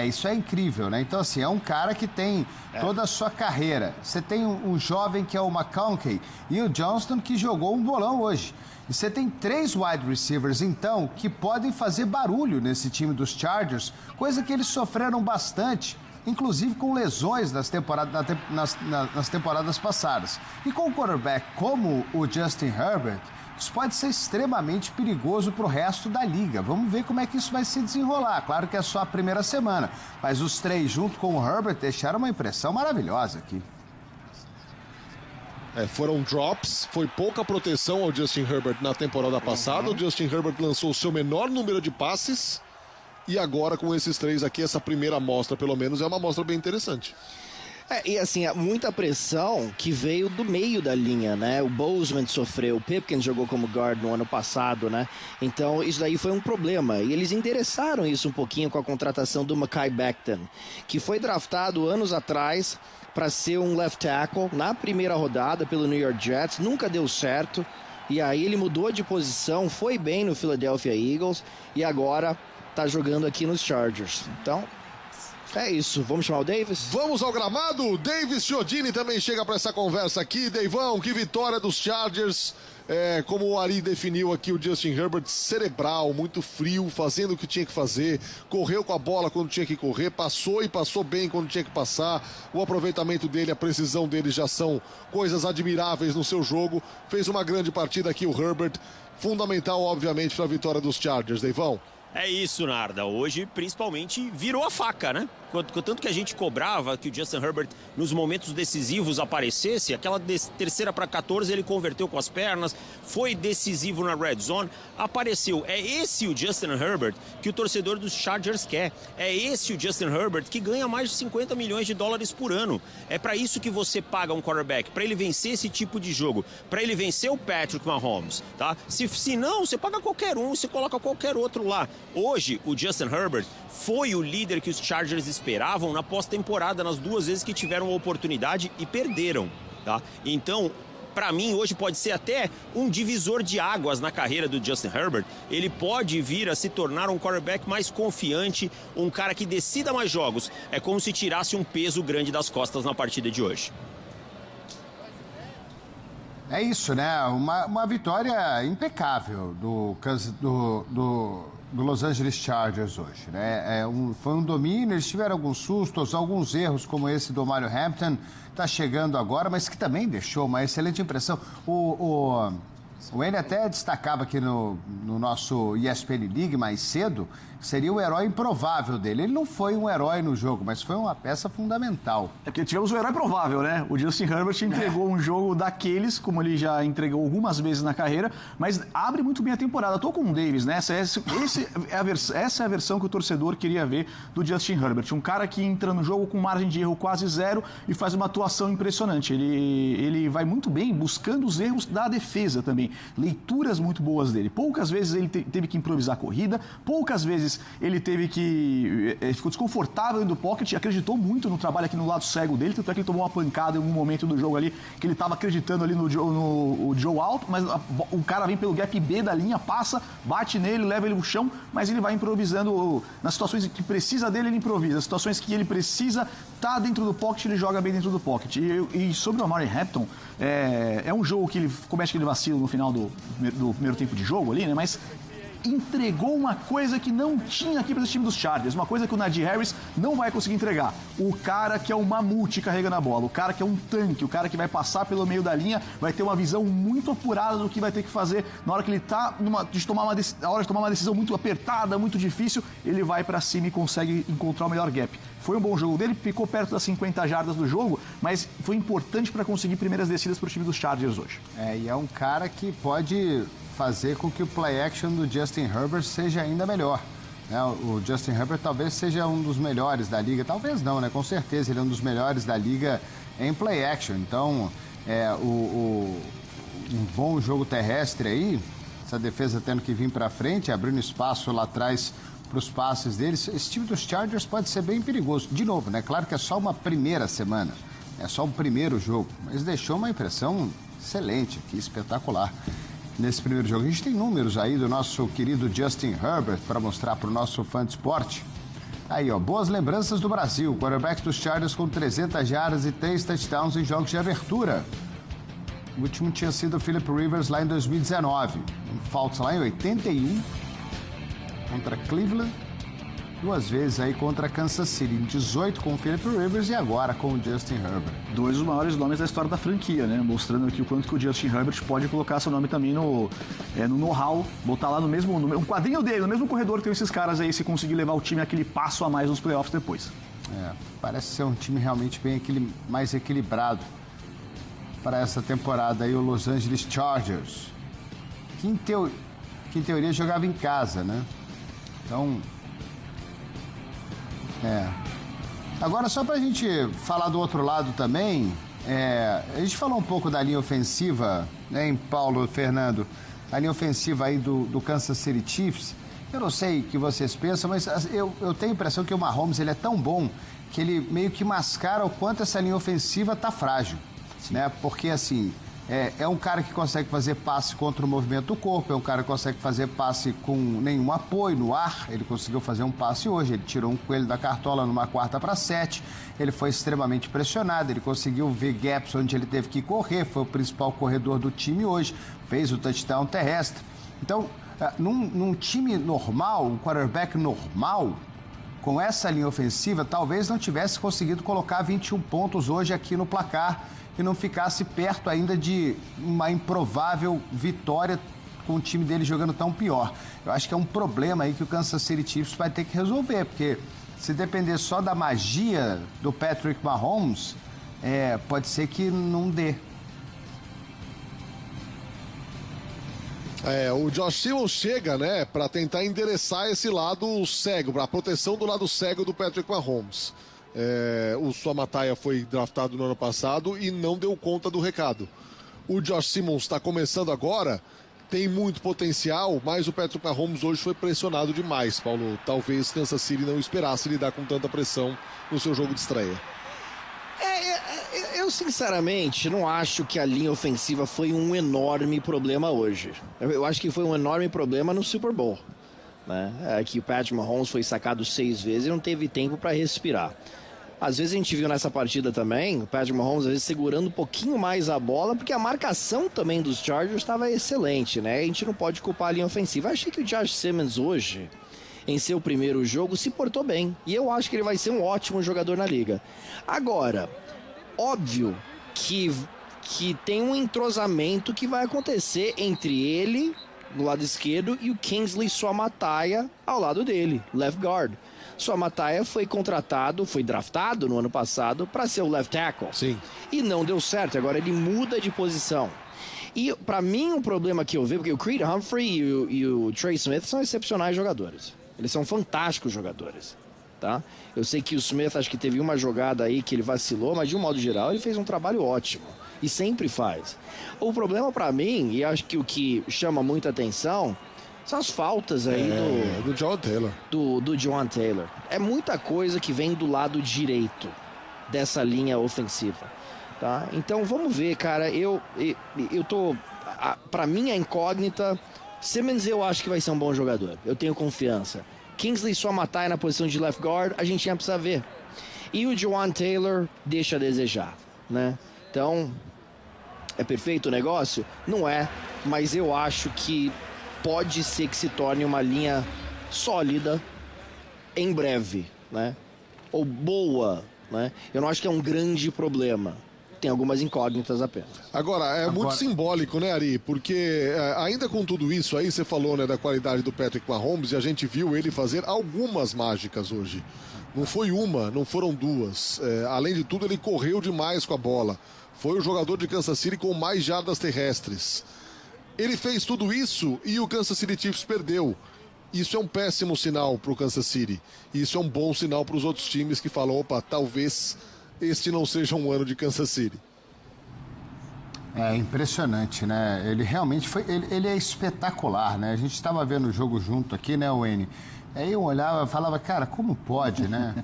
Isso é incrível, né? Então, assim, é um cara que tem toda a sua carreira. Você tem um jovem que é o McConkey e o Johnston que jogou um bolão hoje. E você tem 3 wide receivers, então, que podem fazer barulho nesse time dos Chargers, coisa que eles sofreram bastante, inclusive com lesões nas temporadas passadas. E com um quarterback como o Justin Herbert, isso pode ser extremamente perigoso para o resto da liga. Vamos ver como é que isso vai se desenrolar. Claro que é só a primeira semana, mas os 3 junto com o Herbert deixaram uma impressão maravilhosa aqui. Foram drops, foi pouca proteção ao Justin Herbert na temporada passada. O Justin Herbert lançou o seu menor número de passes. E agora com esses 3 aqui, essa primeira amostra, pelo menos, é uma amostra bem interessante. E assim, muita pressão que veio do meio da linha, né? O Bozeman sofreu, o Pipkins jogou como guard no ano passado, né? Então, isso daí foi um problema. E eles endereçaram isso um pouquinho com a contratação do Mekhi Becton, que foi draftado anos atrás para ser um left tackle na primeira rodada pelo New York Jets. Nunca deu certo. E aí ele mudou de posição, foi bem no Philadelphia Eagles e agora tá jogando aqui nos Chargers. Então, é isso. Vamos chamar o Davis? Vamos ao gramado. O Davis Chiodini também chega para essa conversa aqui. Deivão, que vitória dos Chargers. Como o Ari definiu aqui, o Justin Herbert cerebral, muito frio, fazendo o que tinha que fazer, correu com a bola quando tinha que correr, passou e passou bem quando tinha que passar. O aproveitamento dele, a precisão dele já são coisas admiráveis no seu jogo. Fez uma grande partida aqui o Herbert, fundamental obviamente para a vitória dos Chargers, Deivão. É isso, Narda. Hoje, principalmente, virou a faca, né? Tanto que a gente cobrava que o Justin Herbert, nos momentos decisivos, aparecesse, aquela terceira para 14 ele converteu com as pernas, foi decisivo na red zone, apareceu. É esse o Justin Herbert que o torcedor dos Chargers quer. É esse o Justin Herbert que ganha mais de 50 milhões de dólares por ano. É para isso que você paga um quarterback, para ele vencer esse tipo de jogo, para ele vencer o Patrick Mahomes, tá? Se não, você paga qualquer um, você coloca qualquer outro lá. Hoje, o Justin Herbert foi o líder que os Chargers esperavam na pós-temporada, nas 2 vezes que tiveram a oportunidade e perderam, tá? Então, para mim, hoje pode ser até um divisor de águas na carreira do Justin Herbert. Ele pode vir a se tornar um quarterback mais confiante, um cara que decida mais jogos. É como se tirasse um peso grande das costas na partida de hoje. É isso, né? Uma vitória impecável do Los Angeles Chargers hoje, né? Foi um domínio, eles tiveram alguns sustos, alguns erros como esse do Mario Hampton, tá chegando agora, mas que também deixou uma excelente impressão. O Wayne até destacava aqui no nosso ESPN League mais cedo, que seria o herói improvável dele. Ele não foi um herói no jogo, mas foi uma peça fundamental. É porque tivemos o herói provável, né? O Justin Herbert entregou um jogo daqueles, como ele já entregou algumas vezes na carreira, mas abre muito bem a temporada. Tô com o Davis, né? Essa é a versão que o torcedor queria ver do Justin Herbert. Um cara que entra no jogo com margem de erro quase 0 e faz uma atuação impressionante. Ele vai muito bem buscando os erros da defesa também. Leituras muito boas dele. Poucas vezes ele teve que improvisar a corrida, poucas vezes ele teve que... Ele ficou desconfortável do pocket, acreditou muito no trabalho aqui no lado cego dele, tanto é que ele tomou uma pancada em um momento do jogo ali, que ele estava acreditando ali no Joe alto, mas o cara vem pelo gap B da linha, passa, bate nele, leva ele no chão, mas ele vai improvisando. Nas situações que precisa dele, ele improvisa. Nas situações que ele precisa tá dentro do pocket, ele joga bem dentro do pocket. E sobre o Amari Hampton, é um jogo que ele comete aquele vacilo no final do primeiro tempo de jogo ali, né? Mas entregou uma coisa que não tinha aqui para esse time dos Chargers, uma coisa que o Najee Harris não vai conseguir entregar. O cara que é um mamute carregando a bola, o cara que é um tanque, o cara que vai passar pelo meio da linha, vai ter uma visão muito apurada do que vai ter que fazer na hora que ele tá na hora de tomar uma decisão muito apertada, muito difícil, ele vai para cima e consegue encontrar o melhor gap. Foi um bom jogo dele, ficou perto das 50 jardas do jogo, mas foi importante para conseguir primeiras descidas para o time dos Chargers hoje. E é um cara que pode fazer com que o play action do Justin Herbert seja ainda melhor. O Justin Herbert talvez seja um dos melhores da liga, talvez não, né? Com certeza ele é um dos melhores da liga em play action. Então, um bom jogo terrestre aí, essa defesa tendo que vir para frente, abrindo espaço lá atrás para os passes deles. Esse time dos Chargers pode ser bem perigoso. De novo, né? Claro que é só uma primeira semana, É só o primeiro jogo, mas deixou uma impressão excelente aqui, espetacular. Nesse primeiro jogo, a gente tem números aí do nosso querido Justin Herbert para mostrar para o nosso fã de esporte. Aí, ó, boas lembranças do Brasil. Quarterback dos Chargers com 300 jardas e 3 touchdowns em jogos de abertura. O último tinha sido o Philip Rivers lá em 2019. Falta lá em 81 contra Cleveland. 2 vezes aí contra Kansas City, em 18 com o Philip Rivers e agora com o Justin Herbert. 2 dos maiores nomes da história da franquia, né? Mostrando aqui o quanto que o Justin Herbert pode colocar seu nome também no know-how, botar lá no mesmo um quadrinho dele, no mesmo corredor que tem esses caras aí, se conseguir levar o time aquele passo a mais nos playoffs depois. Parece ser um time realmente bem mais equilibrado para essa temporada aí, o Los Angeles Chargers, que em teoria jogava em casa, né? Então... Agora, só pra gente falar do outro lado também, a gente falou um pouco da linha ofensiva, né, em Paulo, Fernando, a linha ofensiva aí do Kansas City Chiefs. Eu não sei o que vocês pensam, mas eu tenho a impressão que o Mahomes ele é tão bom que ele meio que mascara o quanto essa linha ofensiva tá frágil, né? Porque, assim, é um cara que consegue fazer passe contra o movimento do corpo, é um cara que consegue fazer passe com nenhum apoio no ar. Ele conseguiu fazer um passe hoje, ele tirou um coelho da cartola numa 4ª para 7, ele foi extremamente pressionado, ele conseguiu ver gaps onde ele teve que correr, foi o principal corredor do time hoje, fez o touchdown terrestre. Então, num time normal, um quarterback normal, com essa linha ofensiva, talvez não tivesse conseguido colocar 21 pontos hoje aqui no placar e não ficasse perto ainda de uma improvável vitória com o time dele jogando tão pior. Eu acho que é um problema aí que o Kansas City Chiefs vai ter que resolver, porque se depender só da magia do Patrick Mahomes, pode ser que não dê. O Josh Simmons chega, né, para tentar endereçar esse lado cego, para a proteção do lado cego do Patrick Mahomes. O Suamataia foi draftado no ano passado e não deu conta do recado. O Josh Simmons está começando agora, tem muito potencial, mas o Patrick Mahomes hoje foi pressionado demais, Paulo. Talvez Kansas City não esperasse lidar com tanta pressão no seu jogo de estreia. Eu sinceramente não acho que a linha ofensiva foi um enorme problema hoje. Eu acho que foi um enorme problema no Super Bowl, né? Que o Patrick Mahomes foi sacado 6 vezes e não teve tempo para respirar. Às vezes a gente viu nessa partida também, o Patrick Mahomes às vezes segurando um pouquinho mais a bola, porque a marcação também dos Chargers estava excelente, né? A gente não pode culpar a linha ofensiva. Eu achei que o Josh Simmons hoje, em seu primeiro jogo, se portou bem. E eu acho que ele vai ser um ótimo jogador na liga. Agora, óbvio que tem um entrosamento que vai acontecer entre ele, no lado esquerdo, e o Kingsley Suamataia ao lado dele, left guard. Suamataia foi draftado no ano passado para ser o left tackle. Sim. E não deu certo, agora ele muda de posição. E para mim um problema que eu vejo, porque o Creed Humphrey e o Trey Smith são excepcionais jogadores. Eles são fantásticos jogadores, tá? Eu sei que o Smith acho que teve uma jogada aí que ele vacilou, mas de um modo geral ele fez um trabalho ótimo. E sempre faz. O problema para mim, e acho que o que chama muita atenção, são as faltas aí do John Taylor. Do John Taylor. É muita coisa que vem do lado direito dessa linha ofensiva, tá? Então vamos ver, cara. Eu tô... Pra mim a incógnita... Simmons eu acho que vai ser um bom jogador. Eu tenho confiança. Kingsley Suamataia na posição de left guard, a gente ia precisar ver. E o John Taylor deixa a desejar, né? Então, é perfeito o negócio? Não é, mas eu acho que pode ser que se torne uma linha sólida em breve, né? Ou boa, né? Eu não acho que é um grande problema. Tem algumas incógnitas apenas. Agora, muito simbólico, né, Ari? Porque ainda com tudo isso aí, você falou, né, da qualidade do Patrick Mahomes e a gente viu ele fazer algumas mágicas hoje. Não foi uma, não foram duas. Além de tudo, ele correu demais com a bola. Foi o jogador de Kansas City com mais jardas terrestres. Ele fez tudo isso e o Kansas City Chiefs perdeu. Isso é um péssimo sinal para o Kansas City. Isso é um bom sinal para os outros times que falam, opa, talvez este não seja um ano de Kansas City. É impressionante, né? Ele realmente foi... Ele é espetacular, né? A gente estava vendo o jogo junto aqui, né, Wayne? Aí eu olhava e falava, cara, como pode, né?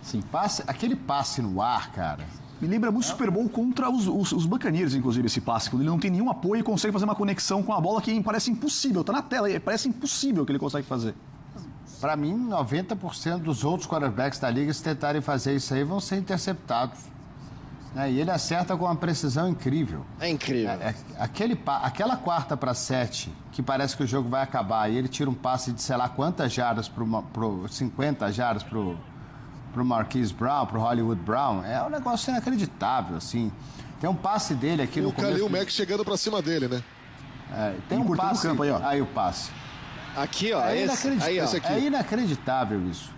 Sim. Aquele passe no ar, cara... Me lembra muito Super Bowl contra os Buccaneers, inclusive, esse passe, quando ele não tem nenhum apoio e consegue fazer uma conexão com a bola que parece impossível. Tá na tela, parece impossível que ele consegue fazer. Para mim, 90% dos outros quarterbacks da liga, se tentarem fazer isso aí, vão ser interceptados. E ele acerta com uma precisão incrível. É incrível. Aquela 4ª para 7, que parece que o jogo vai acabar, e ele tira um passe de sei lá quantas jardas, 50 jardas pro Marquise Brown, pro Hollywood Brown, é um negócio inacreditável, assim. Tem um passe dele aqui no começo. O Khalil Mack chegando pra cima dele, né? Tem um passe campo aí, ó. Aí o passe. Aqui, ó. Esse aqui. É inacreditável isso.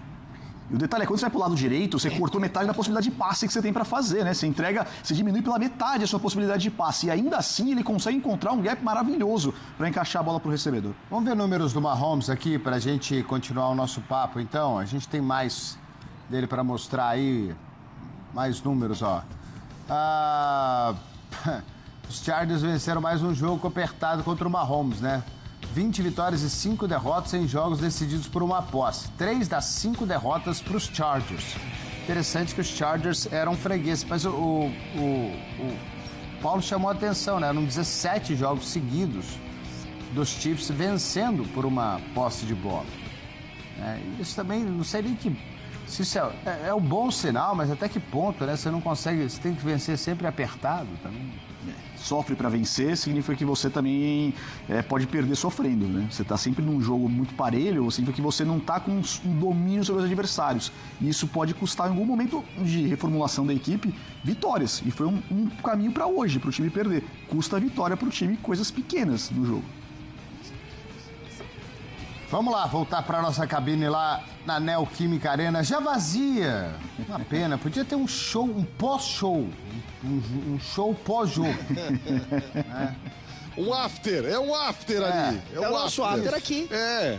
E o detalhe é, quando você vai pro lado direito, você cortou metade da possibilidade de passe que você tem para fazer, né? Você diminui pela metade a sua possibilidade de passe. E ainda assim, ele consegue encontrar um gap maravilhoso para encaixar a bola pro recebedor. Vamos ver números do Mahomes aqui pra gente continuar o nosso papo, então. A gente tem mais dele para mostrar aí, mais números, ó. Os Chargers venceram mais um jogo apertado contra o Mahomes, né? 20 vitórias e 5 derrotas em jogos decididos por uma posse. 3 das 5 derrotas para os Chargers. Interessante que os Chargers eram fregueses, mas o Paulo chamou a atenção, né? Eram 17 jogos seguidos dos Chiefs vencendo por uma posse de bola. Isso também, não sei nem que... Se isso é um bom sinal, mas até que ponto, né? Você não consegue, você tem que vencer sempre apertado também. Sofre para vencer significa que você também pode perder sofrendo, né? Você tá sempre num jogo muito parelho, significa que você não tá com um domínio sobre os adversários. E isso pode custar em algum momento de reformulação da equipe vitórias. E foi um caminho para hoje, para o time perder. Custa a vitória para o time, coisas pequenas no jogo. Vamos lá, voltar para nossa cabine lá na Neoquímica Arena, já vazia. Uma pena, podia ter um show, um pós-show, um show pós-jogo. Um after, é um after ali. É o nosso after aqui.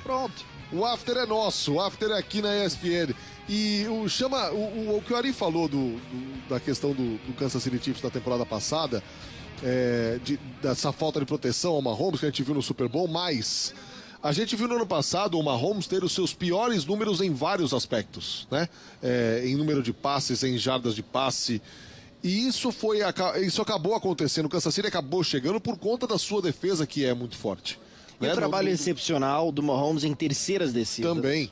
Pronto. O after é nosso, o after é aqui na ESPN. E o que o Ari falou da questão do Kansas City Chiefs na temporada passada, dessa falta de proteção ao Mahomes que a gente viu no Super Bowl, mas... A gente viu no ano passado o Mahomes ter os seus piores números em vários aspectos, né? Em número de passes, em jardas de passe. E isso acabou acontecendo. O Kansas City acabou chegando por conta da sua defesa, que é muito forte. E o trabalho excepcional do Mahomes em terceiras descidas. Também.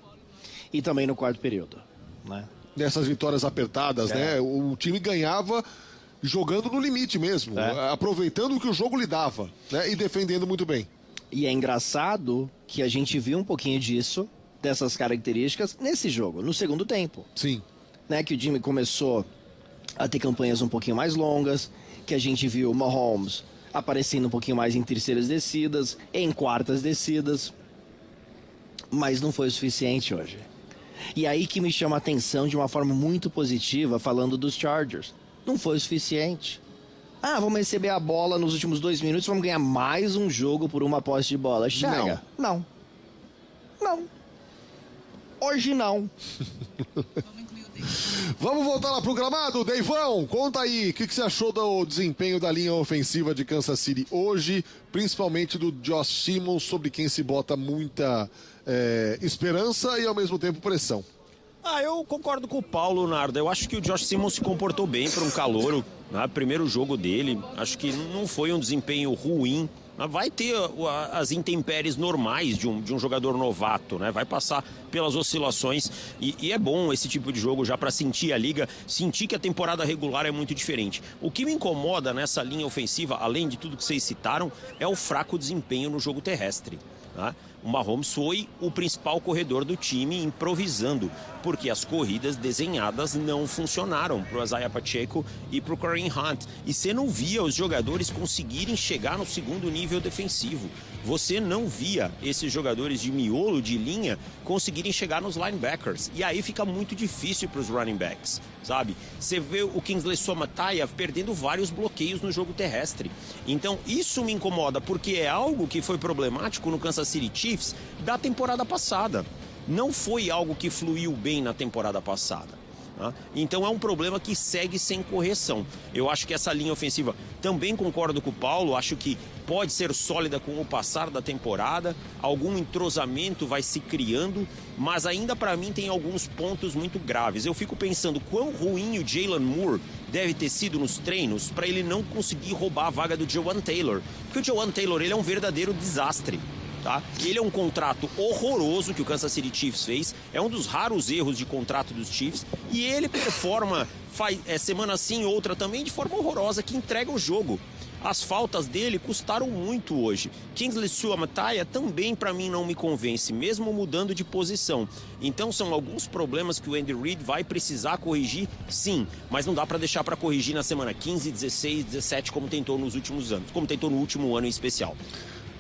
E também no quarto período, né? Nessas vitórias apertadas, né? O time ganhava jogando no limite mesmo, aproveitando o que o jogo lhe dava, né? E defendendo muito bem. E é engraçado que a gente viu um pouquinho disso, dessas características, nesse jogo, no segundo tempo. Sim. Né, que o Jimmy começou a ter campanhas um pouquinho mais longas, que a gente viu o Mahomes aparecendo um pouquinho mais em terceiras descidas, em quartas descidas. Mas não foi o suficiente hoje. E aí que me chama a atenção de uma forma muito positiva, falando dos Chargers. Não foi o suficiente. Vamos receber a bola nos últimos 2 minutos, vamos ganhar mais um jogo por uma posse de bola. Chega. Não. Hoje não. Vamos voltar lá pro gramado, Deivão, conta aí, o que você achou do desempenho da linha ofensiva de Kansas City hoje, principalmente do Josh Simmons, sobre quem se bota muita esperança e ao mesmo tempo pressão. Eu concordo com o Paulo, Nardo. Eu acho que o Josh Simmons se comportou bem para um calouro, né? Primeiro jogo dele, acho que não foi um desempenho ruim. Vai ter as intempéries normais de um jogador novato, né? Vai passar pelas oscilações e é bom esse tipo de jogo já para sentir a liga, sentir que a temporada regular é muito diferente. O que me incomoda nessa linha ofensiva, além de tudo que vocês citaram, é o fraco desempenho no jogo terrestre, né? O Mahomes foi o principal corredor do time improvisando, porque as corridas desenhadas não funcionaram para o Isaiah Pacheco e para o Kareem Hunt. E você não via os jogadores conseguirem chegar no segundo nível defensivo. Você não via esses jogadores de miolo, de linha, conseguirem chegar nos linebackers. E aí fica muito difícil para os running backs, sabe? Você vê o Kingsley Suamataia perdendo vários bloqueios no jogo terrestre. Então isso me incomoda, porque é algo que foi problemático no Kansas City Chiefs da temporada passada. Não foi algo que fluiu bem na temporada passada. Então é um problema que segue sem correção. Eu acho que essa linha ofensiva, também concordo com o Paulo, acho que pode ser sólida com o passar da temporada, algum entrosamento vai se criando, mas ainda para mim tem alguns pontos muito graves. Eu fico pensando quão ruim o Jalen Moore deve ter sido nos treinos para ele não conseguir roubar a vaga do Jawan Taylor, porque o Jawan Taylor ele é um verdadeiro desastre. Tá? Ele é um contrato horroroso que o Kansas City Chiefs fez, é um dos raros erros de contrato dos Chiefs, e ele performa semana sim, outra também, de forma horrorosa, que entrega o jogo. As faltas dele custaram muito hoje. Kingsley Suamataia também para mim não me convence, mesmo mudando de posição. Então são alguns problemas que o Andy Reid vai precisar corrigir, sim, mas não dá para deixar para corrigir na semana 15, 16, 17, como tentou nos últimos anos, como tentou no último ano em especial.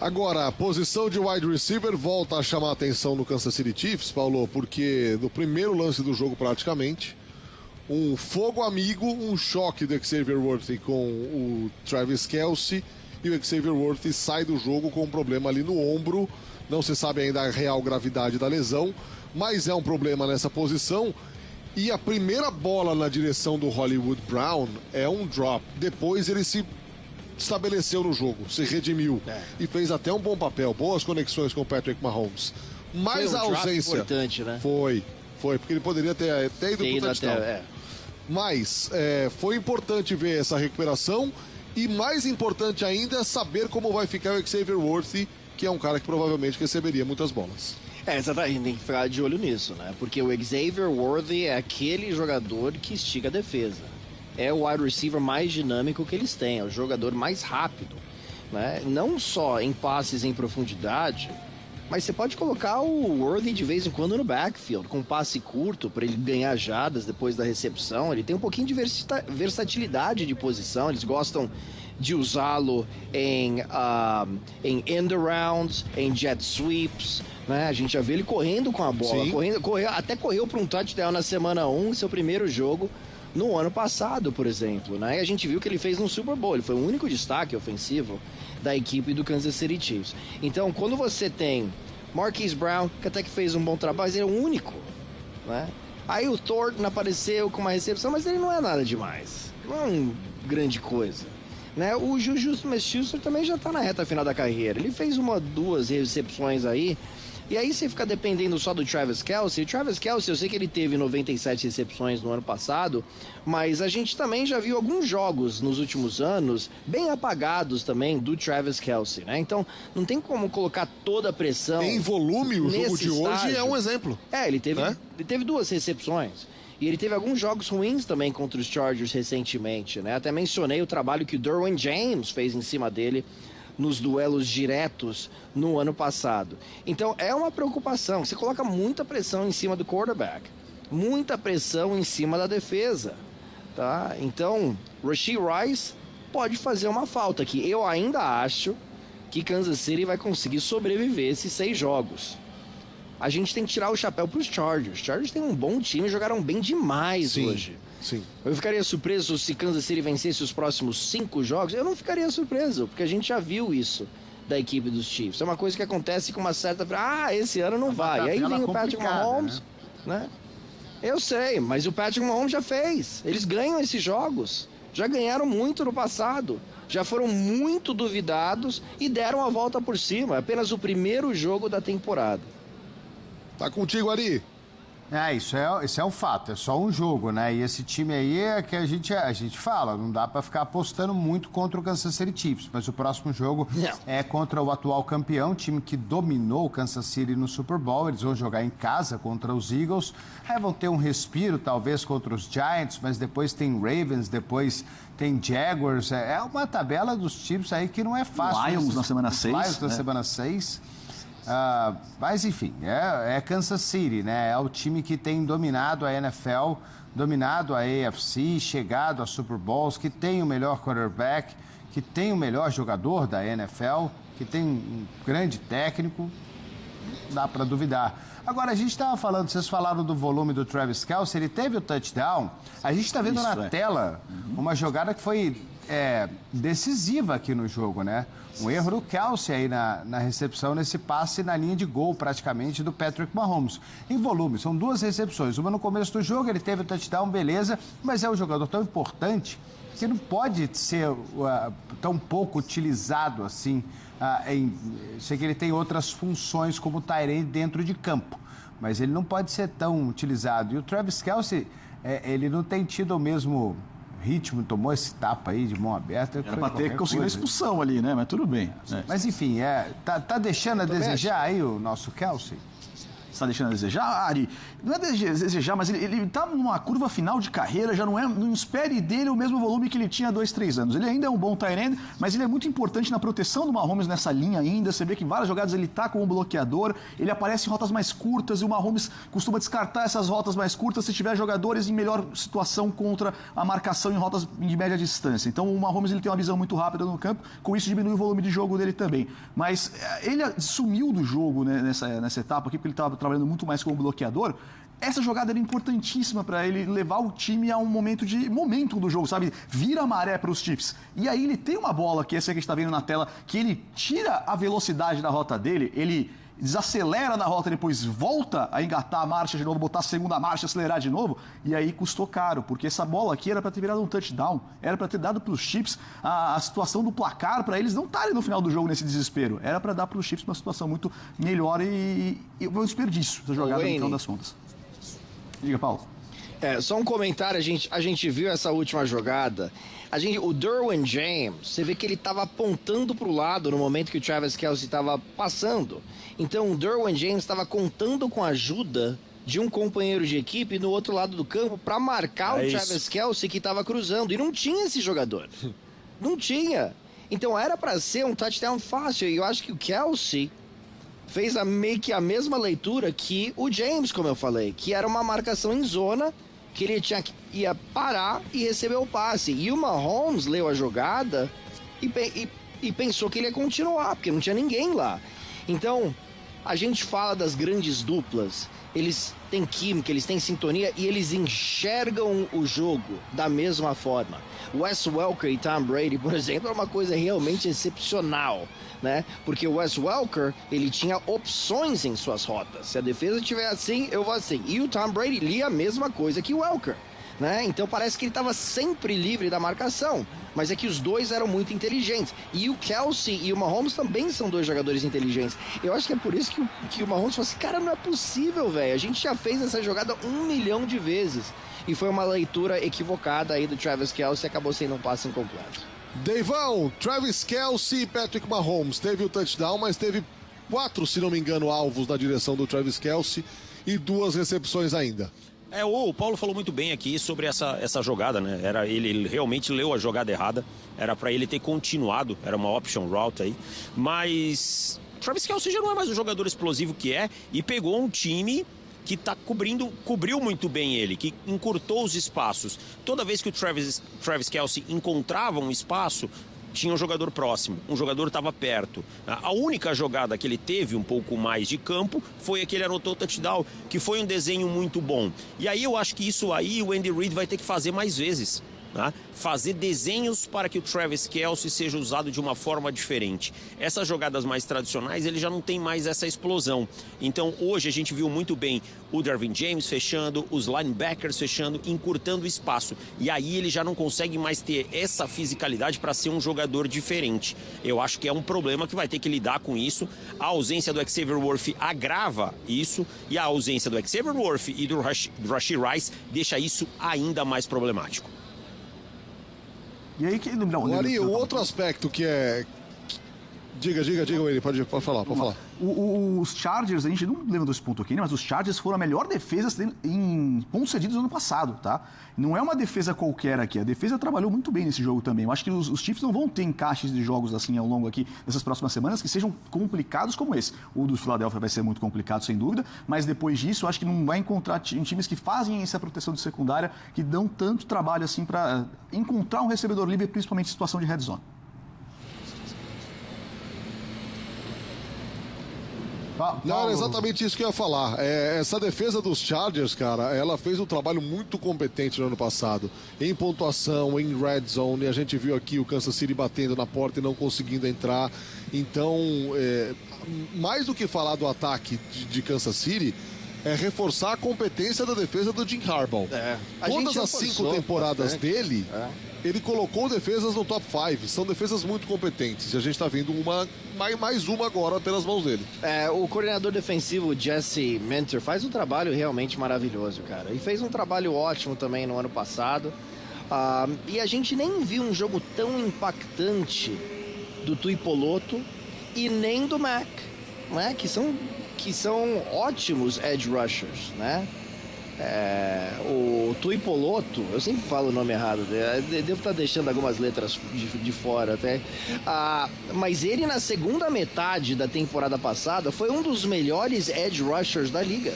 Agora, a posição de wide receiver volta a chamar a atenção no Kansas City Chiefs, Paulo, porque no primeiro lance do jogo praticamente, um fogo amigo, um choque do Xavier Worthy com o Travis Kelce, e o Xavier Worthy sai do jogo com um problema ali no ombro, não se sabe ainda a real gravidade da lesão, mas é um problema nessa posição, e a primeira bola na direção do Hollywood Brown é um drop, depois ele se estabeleceu no jogo, se redimiu e fez até um bom papel, boas conexões com o Patrick Mahomes. Mas a ausência importante, né? Foi, porque ele poderia ter até ido pro touchdown. Mas foi importante ver essa recuperação e mais importante ainda saber como vai ficar o Xavier Worthy, que é um cara que provavelmente receberia muitas bolas. Exatamente, tem que ficar de olho nisso, né? Porque o Xavier Worthy é aquele jogador que estiga a defesa. É o wide receiver mais dinâmico que eles têm, é o jogador mais rápido, né? Não só em passes em profundidade, mas você pode colocar o Worthy de vez em quando no backfield, com um passe curto para ele ganhar jardas depois da recepção. Ele tem um pouquinho de versatilidade de posição, eles gostam de usá-lo em end arounds, em jet sweeps, né? A gente já vê ele correndo com a bola, até correu para um touchdown na semana 1, seu primeiro jogo no ano passado, por exemplo, né? E a gente viu que ele fez no Super Bowl, ele foi o único destaque ofensivo da equipe do Kansas City Chiefs. Então, quando você tem Marquise Brown, que até que fez um bom trabalho, mas ele é o único, né? Aí o Thornton apareceu com uma recepção, mas ele não é nada demais, não é uma grande coisa, né? O Juju Smith-Schuster também já tá na reta final da carreira, ele fez 2 recepções aí. E aí você fica dependendo só do Travis Kelce. O Travis Kelce, eu sei que ele teve 97 recepções no ano passado, mas a gente também já viu alguns jogos nos últimos anos bem apagados também do Travis Kelce, né? Então, não tem como colocar toda a pressão. Em volume, o jogo de hoje é um exemplo. Ele teve 2 recepções. E ele teve alguns jogos ruins também contra os Chargers recentemente, né? Até mencionei o trabalho que o Derwin James fez em cima dele nos duelos diretos no ano passado. Então é uma preocupação, você coloca muita pressão em cima do quarterback, muita pressão em cima da defesa, tá? Então Rashee Rice pode fazer uma falta aqui. Eu ainda acho que Kansas City vai conseguir sobreviver esses 6 jogos. A gente tem que tirar o chapéu para os Chargers. Os Chargers têm um bom time, jogaram bem demais hoje. Sim. Eu ficaria surpreso se Kansas City vencesse os próximos 5 jogos. Eu não ficaria surpreso, porque a gente já viu isso da equipe dos Chiefs. É uma coisa que acontece com uma certa... esse ano não vai. E aí vem o Patrick Mahomes, né? Eu sei, mas o Patrick Mahomes já fez. Eles ganham esses jogos. Já ganharam muito no passado. Já foram muito duvidados e deram a volta por cima. É apenas o primeiro jogo da temporada. Tá contigo, Ari? Isso é um fato, é só um jogo, né? E esse time aí é que a gente fala, não dá para ficar apostando muito contra o Kansas City Chiefs, mas o próximo jogo é contra o atual campeão, time que dominou o Kansas City no Super Bowl. Eles vão jogar em casa contra os Eagles, aí vão ter um respiro talvez contra os Giants, mas depois tem Ravens, depois tem Jaguars, é uma tabela dos Chiefs aí que não é fácil. Lions na semana 6. Lions na semana 6. Mas enfim, é Kansas City, né? É o time que tem dominado a NFL, dominado a AFC, chegado a Super Bowls, que tem o melhor quarterback, que tem o melhor jogador da NFL, que tem um grande técnico, não dá para duvidar. Agora, a gente estava falando, vocês falaram do volume do Travis Kelce, ele teve o touchdown, a gente está vendo tela uma jogada que foi decisiva aqui no jogo, né? Um erro do Kelce aí na recepção, nesse passe na linha de gol, praticamente, do Patrick Mahomes. Em volume, são 2 recepções. Uma no começo do jogo, ele teve o touchdown, beleza, mas é um jogador tão importante que não pode ser tão pouco utilizado assim. Sei que ele tem outras funções como tight end dentro de campo, mas ele não pode ser tão utilizado. E o Travis Kelce, ele não tem tido o mesmo ritmo, tomou esse tapa aí de mão aberta. Era pra ter conseguido a expulsão ali, né? Mas tudo bem. Mas enfim, tá deixando a desejar aí o nosso Kelce? Está deixando a desejar, Ari? Não é desejar, mas ele está numa curva final de carreira, já não espere dele o mesmo volume que ele tinha há 2, 3 anos. Ele ainda é um bom tight end, mas ele é muito importante na proteção do Mahomes nessa linha ainda. Você vê que em várias jogadas ele está como bloqueador, ele aparece em rotas mais curtas e o Mahomes costuma descartar essas rotas mais curtas se tiver jogadores em melhor situação contra a marcação em rotas de média distância. Então o Mahomes ele tem uma visão muito rápida no campo, com isso diminui o volume de jogo dele também. Mas ele sumiu do jogo, né, nessa etapa aqui, porque ele estava trabalhando muito mais como bloqueador. Essa jogada era importantíssima para ele levar o time a um momento do jogo, sabe? Vira a maré para os Chiefs. E aí ele tem uma bola, que essa que a gente está vendo na tela, que ele tira a velocidade da rota dele, ele desacelera na rota, depois volta a engatar a marcha de novo, botar a segunda marcha, acelerar de novo, e aí custou caro, porque essa bola aqui era para ter virado um touchdown, era para ter dado para os Chiefs a situação do placar, para eles não estarem no final do jogo nesse desespero, era para dar para os Chiefs uma situação muito melhor e um desperdício essa jogada no final das contas. Diga, Paulo. Só um comentário, a gente viu essa última jogada. O Derwin James, você vê que ele estava apontando para o lado no momento que o Travis Kelce estava passando. Então o Derwin James estava contando com a ajuda de um companheiro de equipe no outro lado do campo para marcar o Travis Kelce que estava cruzando. E não tinha esse jogador. Não tinha. Então era para ser um touchdown fácil. E eu acho que o Kelce fez meio que a mesma leitura que o James, como eu falei, que era uma marcação em zona, que ele ia parar e receber o passe. E o Mahomes leu a jogada e pensou que ele ia continuar, porque não tinha ninguém lá. Então, a gente fala das grandes duplas, eles têm química, eles têm sintonia e eles enxergam o jogo da mesma forma. Wes Welker e Tom Brady, por exemplo, é uma coisa realmente excepcional, né? Porque o Wes Welker, ele tinha opções em suas rotas. Se a defesa estiver assim, eu vou assim. E o Tom Brady lia a mesma coisa que o Welker, né? Então parece que ele estava sempre livre da marcação. Mas é que os dois eram muito inteligentes. E o Kelce e o Mahomes também são dois jogadores inteligentes. Eu acho que é por isso que o Mahomes falou assim, cara, não é possível, velho. A gente já fez essa jogada 1 milhão de vezes. E foi uma leitura equivocada aí do Travis Kelce e acabou sendo um passe incompleto. Deivão, Travis Kelce e Patrick Mahomes. Teve o touchdown, mas teve 4, se não me engano, alvos na direção do Travis Kelce e 2 recepções ainda. O Paulo falou muito bem aqui sobre essa jogada, né? Ele realmente leu a jogada errada. Era para ele ter continuado, era uma option route aí. Mas Travis Kelce já não é mais o jogador explosivo que é e pegou um time que cobriu muito bem ele, que encurtou os espaços. Toda vez que o Travis Kelce encontrava um espaço, tinha um jogador próximo, um jogador estava perto. A única jogada que ele teve um pouco mais de campo foi a que ele anotou o touchdown, que foi um desenho muito bom. E aí eu acho que isso aí o Andy Reid vai ter que fazer mais vezes. Tá? Fazer desenhos para que o Travis Kelce seja usado de uma forma diferente. Essas jogadas mais tradicionais, ele já não tem mais essa explosão. Então, hoje a gente viu muito bem o Derwin James fechando, os linebackers fechando, encurtando o espaço. E aí ele já não consegue mais ter essa fisicalidade para ser um jogador diferente. Eu acho que é um problema que vai ter que lidar com isso. A ausência do Xavier Worthy agrava isso, e a ausência do Xavier Worthy e do Rashee Rice deixa isso ainda mais problemático. E aí que Ari, o outro aspecto que é... Diga, ele pode falar. Os Chargers, a gente não lembra desse ponto aqui, né? Mas os Chargers foram a melhor defesa em pontos cedidos no ano passado, tá? Não é uma defesa qualquer aqui, a defesa trabalhou muito bem nesse jogo também. Eu acho que os Chiefs não vão ter encaixes de jogos assim ao longo aqui dessas próximas semanas que sejam complicados como esse. O do Philadelphia vai ser muito complicado, sem dúvida, mas depois disso eu acho que não vai encontrar times que fazem essa proteção de secundária, que dão tanto trabalho assim para encontrar um recebedor livre, principalmente em situação de red zone. Não, era exatamente isso que eu ia falar. Essa defesa dos Chargers, cara, ela fez um trabalho muito competente no ano passado. Em pontuação, em red zone. A gente viu aqui o Kansas City batendo na porta e não conseguindo entrar. Então, mais do que falar do ataque de Kansas City, é reforçar a competência da defesa do Jim Harbaugh. Todas as 5 temporadas dele, ele colocou defesas no top 5. São defesas muito competentes. E a gente está vendo mais uma agora pelas mãos dele. O coordenador defensivo Jesse Minter faz um trabalho realmente maravilhoso, cara. E fez um trabalho ótimo também no ano passado. E a gente nem viu um jogo tão impactante do Tuipulotu e nem do Mac, né? Que são ótimos edge rushers, né? O Tuipulotu, eu sempre falo o nome errado, devo estar deixando algumas letras de fora até, mas ele na segunda metade da temporada passada foi um dos melhores edge rushers da liga,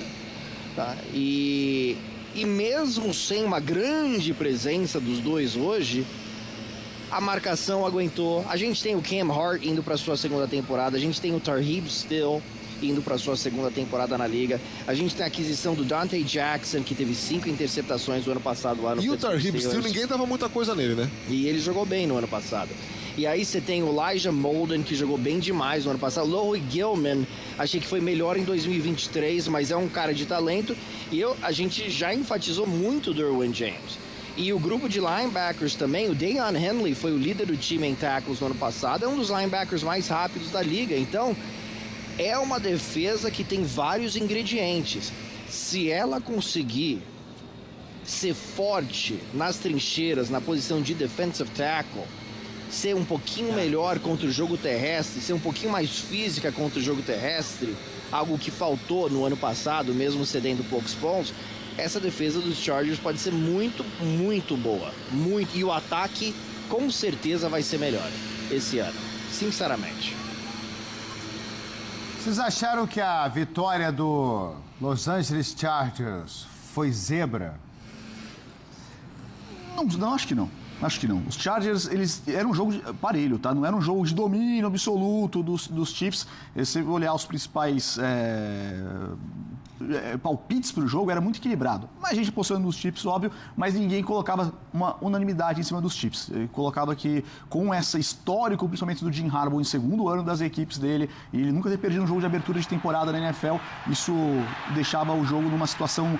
tá? E mesmo sem uma grande presença dos dois hoje, a marcação aguentou. A gente tem o Cam Hart indo para sua segunda temporada, a gente tem o Tarheeb Still indo para sua segunda temporada na liga. A gente tem a aquisição do Dante Jackson, que teve 5 interceptações no ano passado lá no E o Tarheeb Still, ninguém dava muita coisa nele, né? E ele jogou bem no ano passado. E aí você tem o Elijah Molden, que jogou bem demais no ano passado. Louie Gilman, achei que foi melhor em 2023, mas é um cara de talento. E a gente já enfatizou muito o Derwin James. E o grupo de linebackers também, o Deion Henley foi o líder do time em tackles no ano passado. É um dos linebackers mais rápidos da liga. Então, é uma defesa que tem vários ingredientes. Se ela conseguir ser forte nas trincheiras, na posição de defensive tackle, ser um pouquinho melhor contra o jogo terrestre, ser um pouquinho mais física contra o jogo terrestre, algo que faltou no ano passado, mesmo cedendo poucos pontos, essa defesa dos Chargers pode ser muito, muito boa. Muito. E o ataque, com certeza, vai ser melhor esse ano. Sinceramente. Vocês acharam que a vitória do Los Angeles Chargers foi zebra? Não, acho que não. Acho que não. Os Chargers, eles eram um jogo parelho, tá? Não era um jogo de domínio absoluto dos Chiefs. Se você olhar os principais palpites para o jogo, era muito equilibrado. Mais gente postando nos Chiefs, óbvio, mas ninguém colocava uma unanimidade em cima dos Chiefs. Ele colocava que, com esse histórico, principalmente do Jim Harbaugh, em segundo ano das equipes dele, e ele nunca ter perdido um jogo de abertura de temporada na NFL, isso deixava o jogo numa situação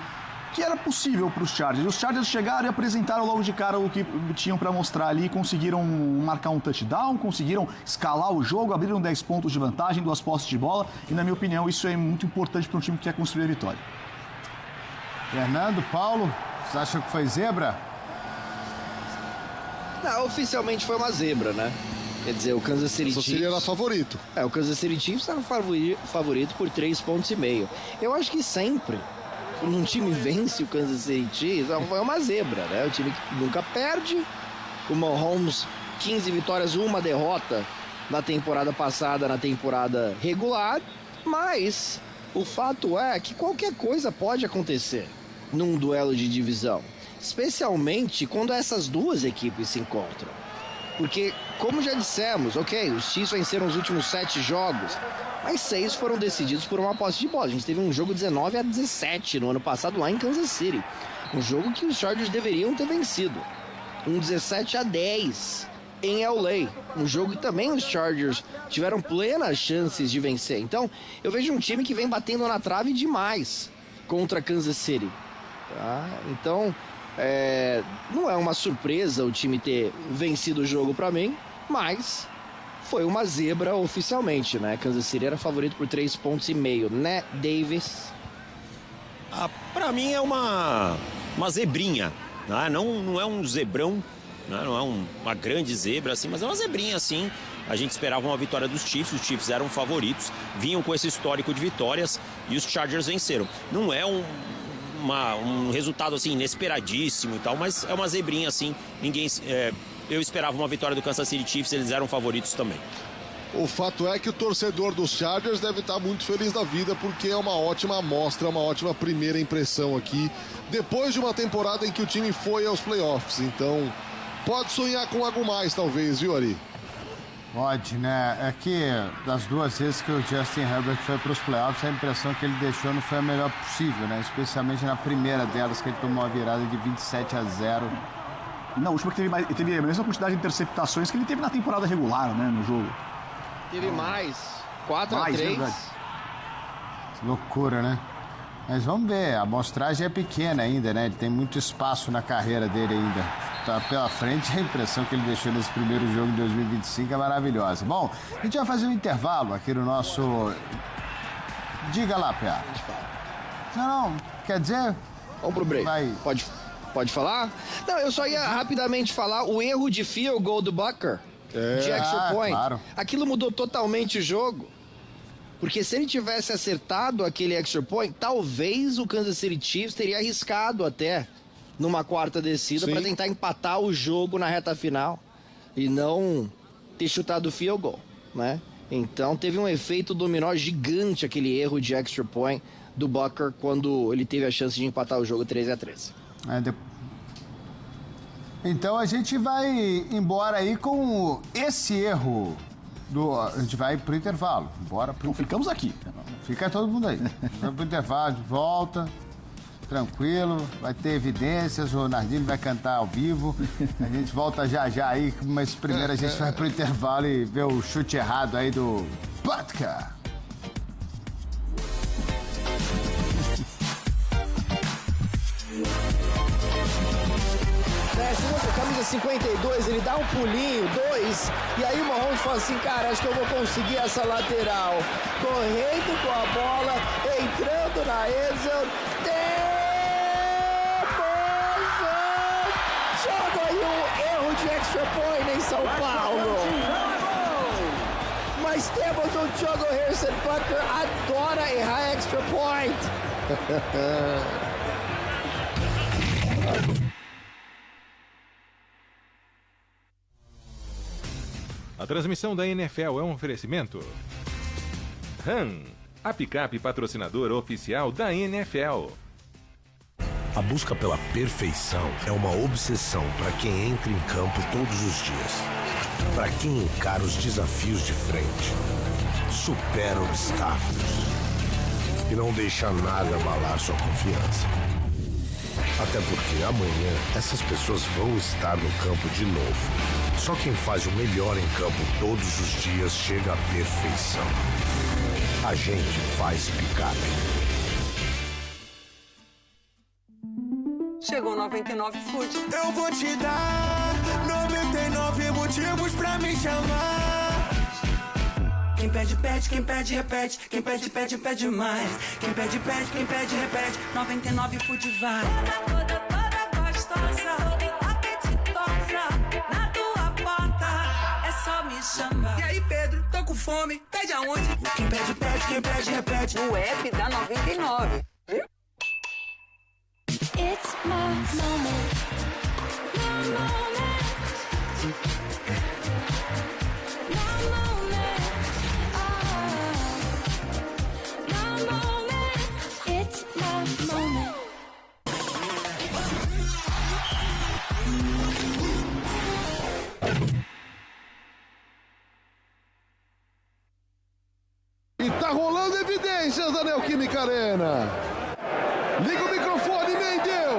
que era possível para os Chargers. Os Chargers chegaram e apresentaram logo de cara o que tinham para mostrar ali, conseguiram marcar um touchdown, conseguiram escalar o jogo, abriram 10 pontos de vantagem, 2 posses de bola, e na minha opinião isso é muito importante para um time que quer construir a vitória. Fernando, Paulo, vocês acham que foi zebra? Não, oficialmente foi uma zebra, né? Quer dizer, o Kansas City Chiefs era favorito. O Kansas City Chiefs estava favorito por 3,5 pontos. Eu acho que sempre quando um time vence o Kansas City Chiefs, é uma zebra, né? O time que nunca perde. O Mahomes, 15 vitórias, 1 derrota na temporada passada, na temporada regular. Mas o fato é que qualquer coisa pode acontecer num duelo de divisão. Especialmente quando essas duas equipes se encontram. Porque, como já dissemos, os Chiefs venceram os últimos 7 jogos, mas 6 foram decididos por uma posse de bola. A gente teve um jogo 19-17 no ano passado lá em Kansas City. Um jogo que os Chargers deveriam ter vencido. Um 17-10 em LA. Um jogo que também os Chargers tiveram plenas chances de vencer. Então, eu vejo um time que vem batendo na trave demais contra Kansas City. Tá? Então, não é uma surpresa o time ter vencido o jogo para mim, mas foi uma zebra oficialmente, né? Kansas City era favorito por 3,5 pontos, né, Davis? Para mim é uma zebrinha, né? Não é um zebrão, né? Não é uma grande zebra assim, mas é uma zebrinha assim. A gente esperava uma vitória dos Chiefs, os Chiefs eram favoritos, vinham com esse histórico de vitórias e os Chargers venceram. Não é um resultado assim inesperadíssimo e tal, mas é uma zebrinha assim. Eu esperava uma vitória do Kansas City Chiefs, eles eram favoritos também. O fato é que o torcedor dos Chargers deve estar muito feliz da vida, porque é uma ótima amostra, uma ótima primeira impressão aqui, depois de uma temporada em que o time foi aos playoffs. Então, pode sonhar com algo mais, talvez, viu, Ari? Pode, né? É que das duas vezes que o Justin Herbert foi para os playoffs, a impressão que ele deixou não foi a melhor possível, né? Especialmente na primeira delas, que ele tomou uma virada de 27-0. Na última que teve a mesma quantidade de interceptações que ele teve na temporada regular, né, no jogo. Teve mais, 4-3. Loucura, né? Mas vamos ver, a amostragem é pequena ainda, né? Ele tem muito espaço na carreira dele ainda. Tá pela frente, a impressão que ele deixou nesse primeiro jogo de 2025 é maravilhosa. Bom, a gente vai fazer um intervalo aqui no nosso... Diga lá, Pia. Não, quer dizer... Vamos pro break. Pode falar? Não, eu só ia rapidamente falar o erro de field goal do Butker. De extra point. Claro. Aquilo mudou totalmente o jogo. Porque se ele tivesse acertado aquele extra point, talvez o Kansas City Chiefs teria arriscado até numa quarta descida para tentar empatar o jogo na reta final e não ter chutado o field goal, né? Então teve um efeito dominó gigante aquele erro de extra point do Butker quando ele teve a chance de empatar o jogo 3-3. Então a gente vai embora aí com esse erro. A gente vai pro intervalo. Ficamos aqui. Fica todo mundo aí. Vai pro intervalo, volta. Tranquilo, vai ter evidências, o Nardini vai cantar ao vivo. A gente volta já aí, mas primeiro a gente vai pro intervalo e ver o chute errado aí do Butker. Camisa 52, ele dá um pulinho, 2, e aí o Mahomes fala assim, cara, acho que eu vou conseguir essa lateral. Correndo com a bola, entrando na endzone, joga aí um erro de extra point em São Paulo. Mas temos um Diogo Harrison Butker, adora errar extra point. A transmissão da NFL é um oferecimento. Ram, a picape patrocinadora oficial da NFL. A busca pela perfeição é uma obsessão para quem entra em campo todos os dias. Para quem encara os desafios de frente, supera obstáculos e não deixa nada abalar sua confiança. Até porque amanhã essas pessoas vão estar no campo de novo. Só quem faz o melhor em campo todos os dias chega à perfeição. A gente faz picape. Chegou 99 Food. Eu vou te dar 99 motivos pra me chamar. Quem pede, pede, quem pede, repete. Quem pede, pede, pede mais. Quem pede, pede, quem pede, repete. 99 Food vai. Toda gostosa, toda apetitosa. Na tua porta, é só me chamar. E aí, Pedro, tô com fome, pede aonde? Quem pede, pede, quem pede, repete. No app da 99. It's my moment. My moment. My moment. Oh. My moment. It's my moment. E tá rolando evidências da Neoquímica Arena. Liga o microfone, Mendel!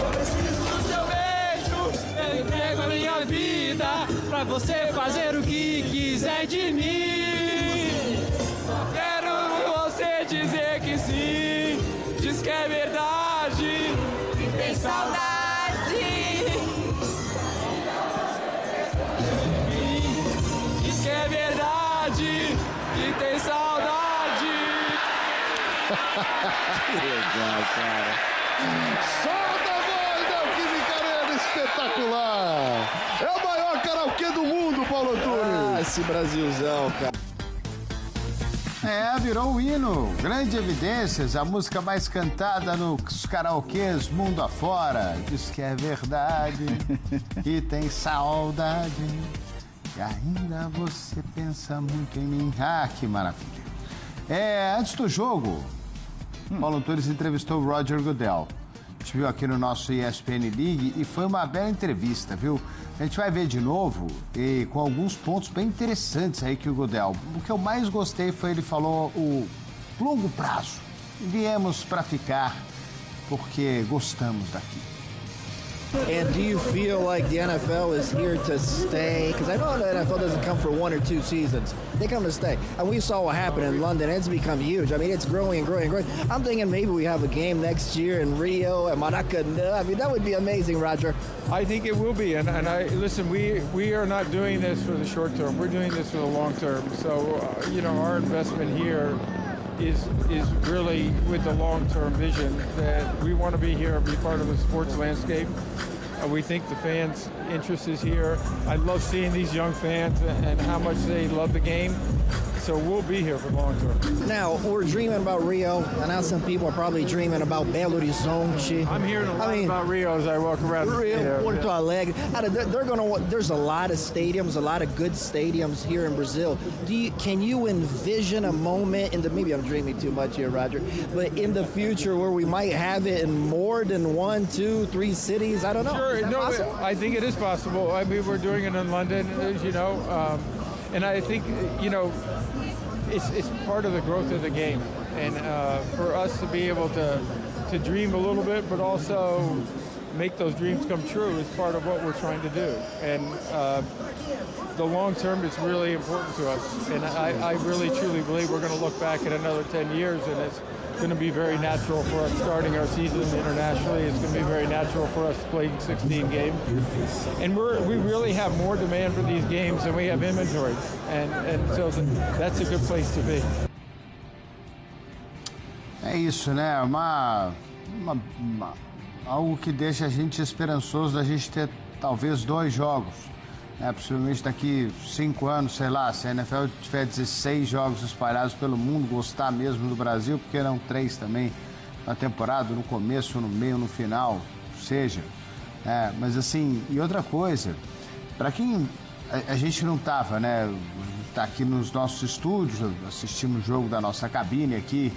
Eu preciso do seu beijo, eu entrego a minha vida pra você fazer o que quiser de mim. Só quero você dizer que sim, diz que é verdade, que tem saudade. Diz que é verdade. E tem saudade! Que legal, cara. Solta a voz da Neoquímica Arena, espetacular! É o maior karaokê do mundo, Paulo Antunes! Ah, esse Brasilzão, cara. Virou o hino. Grande Evidências, a música mais cantada nos karaokês mundo afora. Diz que é verdade, que tem saudade. E ainda você pensa muito em mim. Ah, que maravilha. Antes do jogo, Paulo Antunes entrevistou o Roger Goodell. A gente viu aqui no nosso ESPN League e foi uma bela entrevista, viu? A gente vai ver de novo e com alguns pontos bem interessantes aí que o Goodell. O que eu mais gostei foi ele falou o longo prazo. Viemos para ficar porque gostamos daqui. And do you feel like the NFL is here to stay? Because I know the NFL doesn't come for 1 or 2 seasons. They come to stay. And we saw what happened in London. It's become huge. I mean, it's growing and growing and growing. I'm thinking maybe we have a game next year in Rio and Maracanã. I mean, that would be amazing, Roger. I think it will be. And I listen, we are not doing this for the short term. We're doing this for the long term. So, our investment here is really with the long-term vision that we want to be here and be part of the sports landscape. We think the fans' interest is here. I love seeing these young fans and how much they love the game. So we'll be here for the long term. Now, we're dreaming about Rio, and now some people are probably dreaming about Belo Horizonte. I'm hearing a lot about Rio as I walk around. Rio, Porto Alegre. They're going to. There's a lot of stadiums, a lot of good stadiums here in Brazil. Can you envision a moment maybe I'm dreaming too much here, Roger, but in the future where we might have it in more than 1, 2, 3 cities? I don't know. Sure, I think it is possible. I mean, we're doing it in London, and I think it's part of the growth of the game, and for us to be able to dream a little bit, but also make those dreams come true is part of what we're trying to do. And the long term is really important to us, and I really truly believe we're going to look back at another 10 years, and it's going to be very natural for us starting our season internationally. It's going to be very natural for us playing 16 games, and we really have more demand for these games than we have inventory, and so that's a good place to be. É isso, né? Algo que deixa a gente esperançoso da gente ter talvez 2 jogos. Possivelmente daqui 5 anos, sei lá, se a NFL tiver 16 jogos espalhados pelo mundo, gostar mesmo do Brasil, porque não 3 também na temporada, no começo, no meio, no final, seja. Mas assim, e outra coisa, para quem a gente não tava, né, tá aqui nos nossos estúdios, assistindo o jogo da nossa cabine aqui,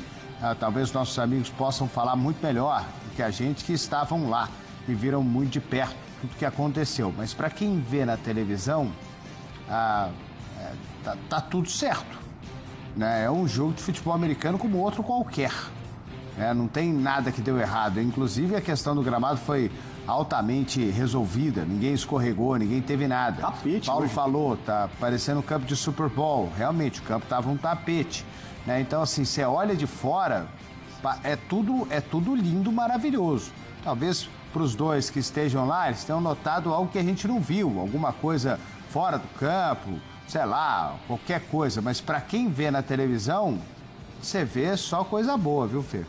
talvez nossos amigos possam falar muito melhor do que a gente que estavam lá e viram muito de perto tudo que aconteceu. Mas para quem vê na televisão, tá tudo certo, né? É um jogo de futebol americano como outro qualquer. Não tem nada que deu errado. Inclusive a questão do gramado foi altamente resolvida. Ninguém escorregou, ninguém teve nada. Tapete. Paulo falou, tá parecendo um campo de Super Bowl. Realmente, o campo tava um tapete. Então, assim, você olha de fora, é tudo lindo, maravilhoso. Talvez para os 2 que estejam lá, eles tenham notado algo que a gente não viu, alguma coisa fora do campo, sei lá, qualquer coisa. Mas para quem vê na televisão, você vê só coisa boa, viu, Fê?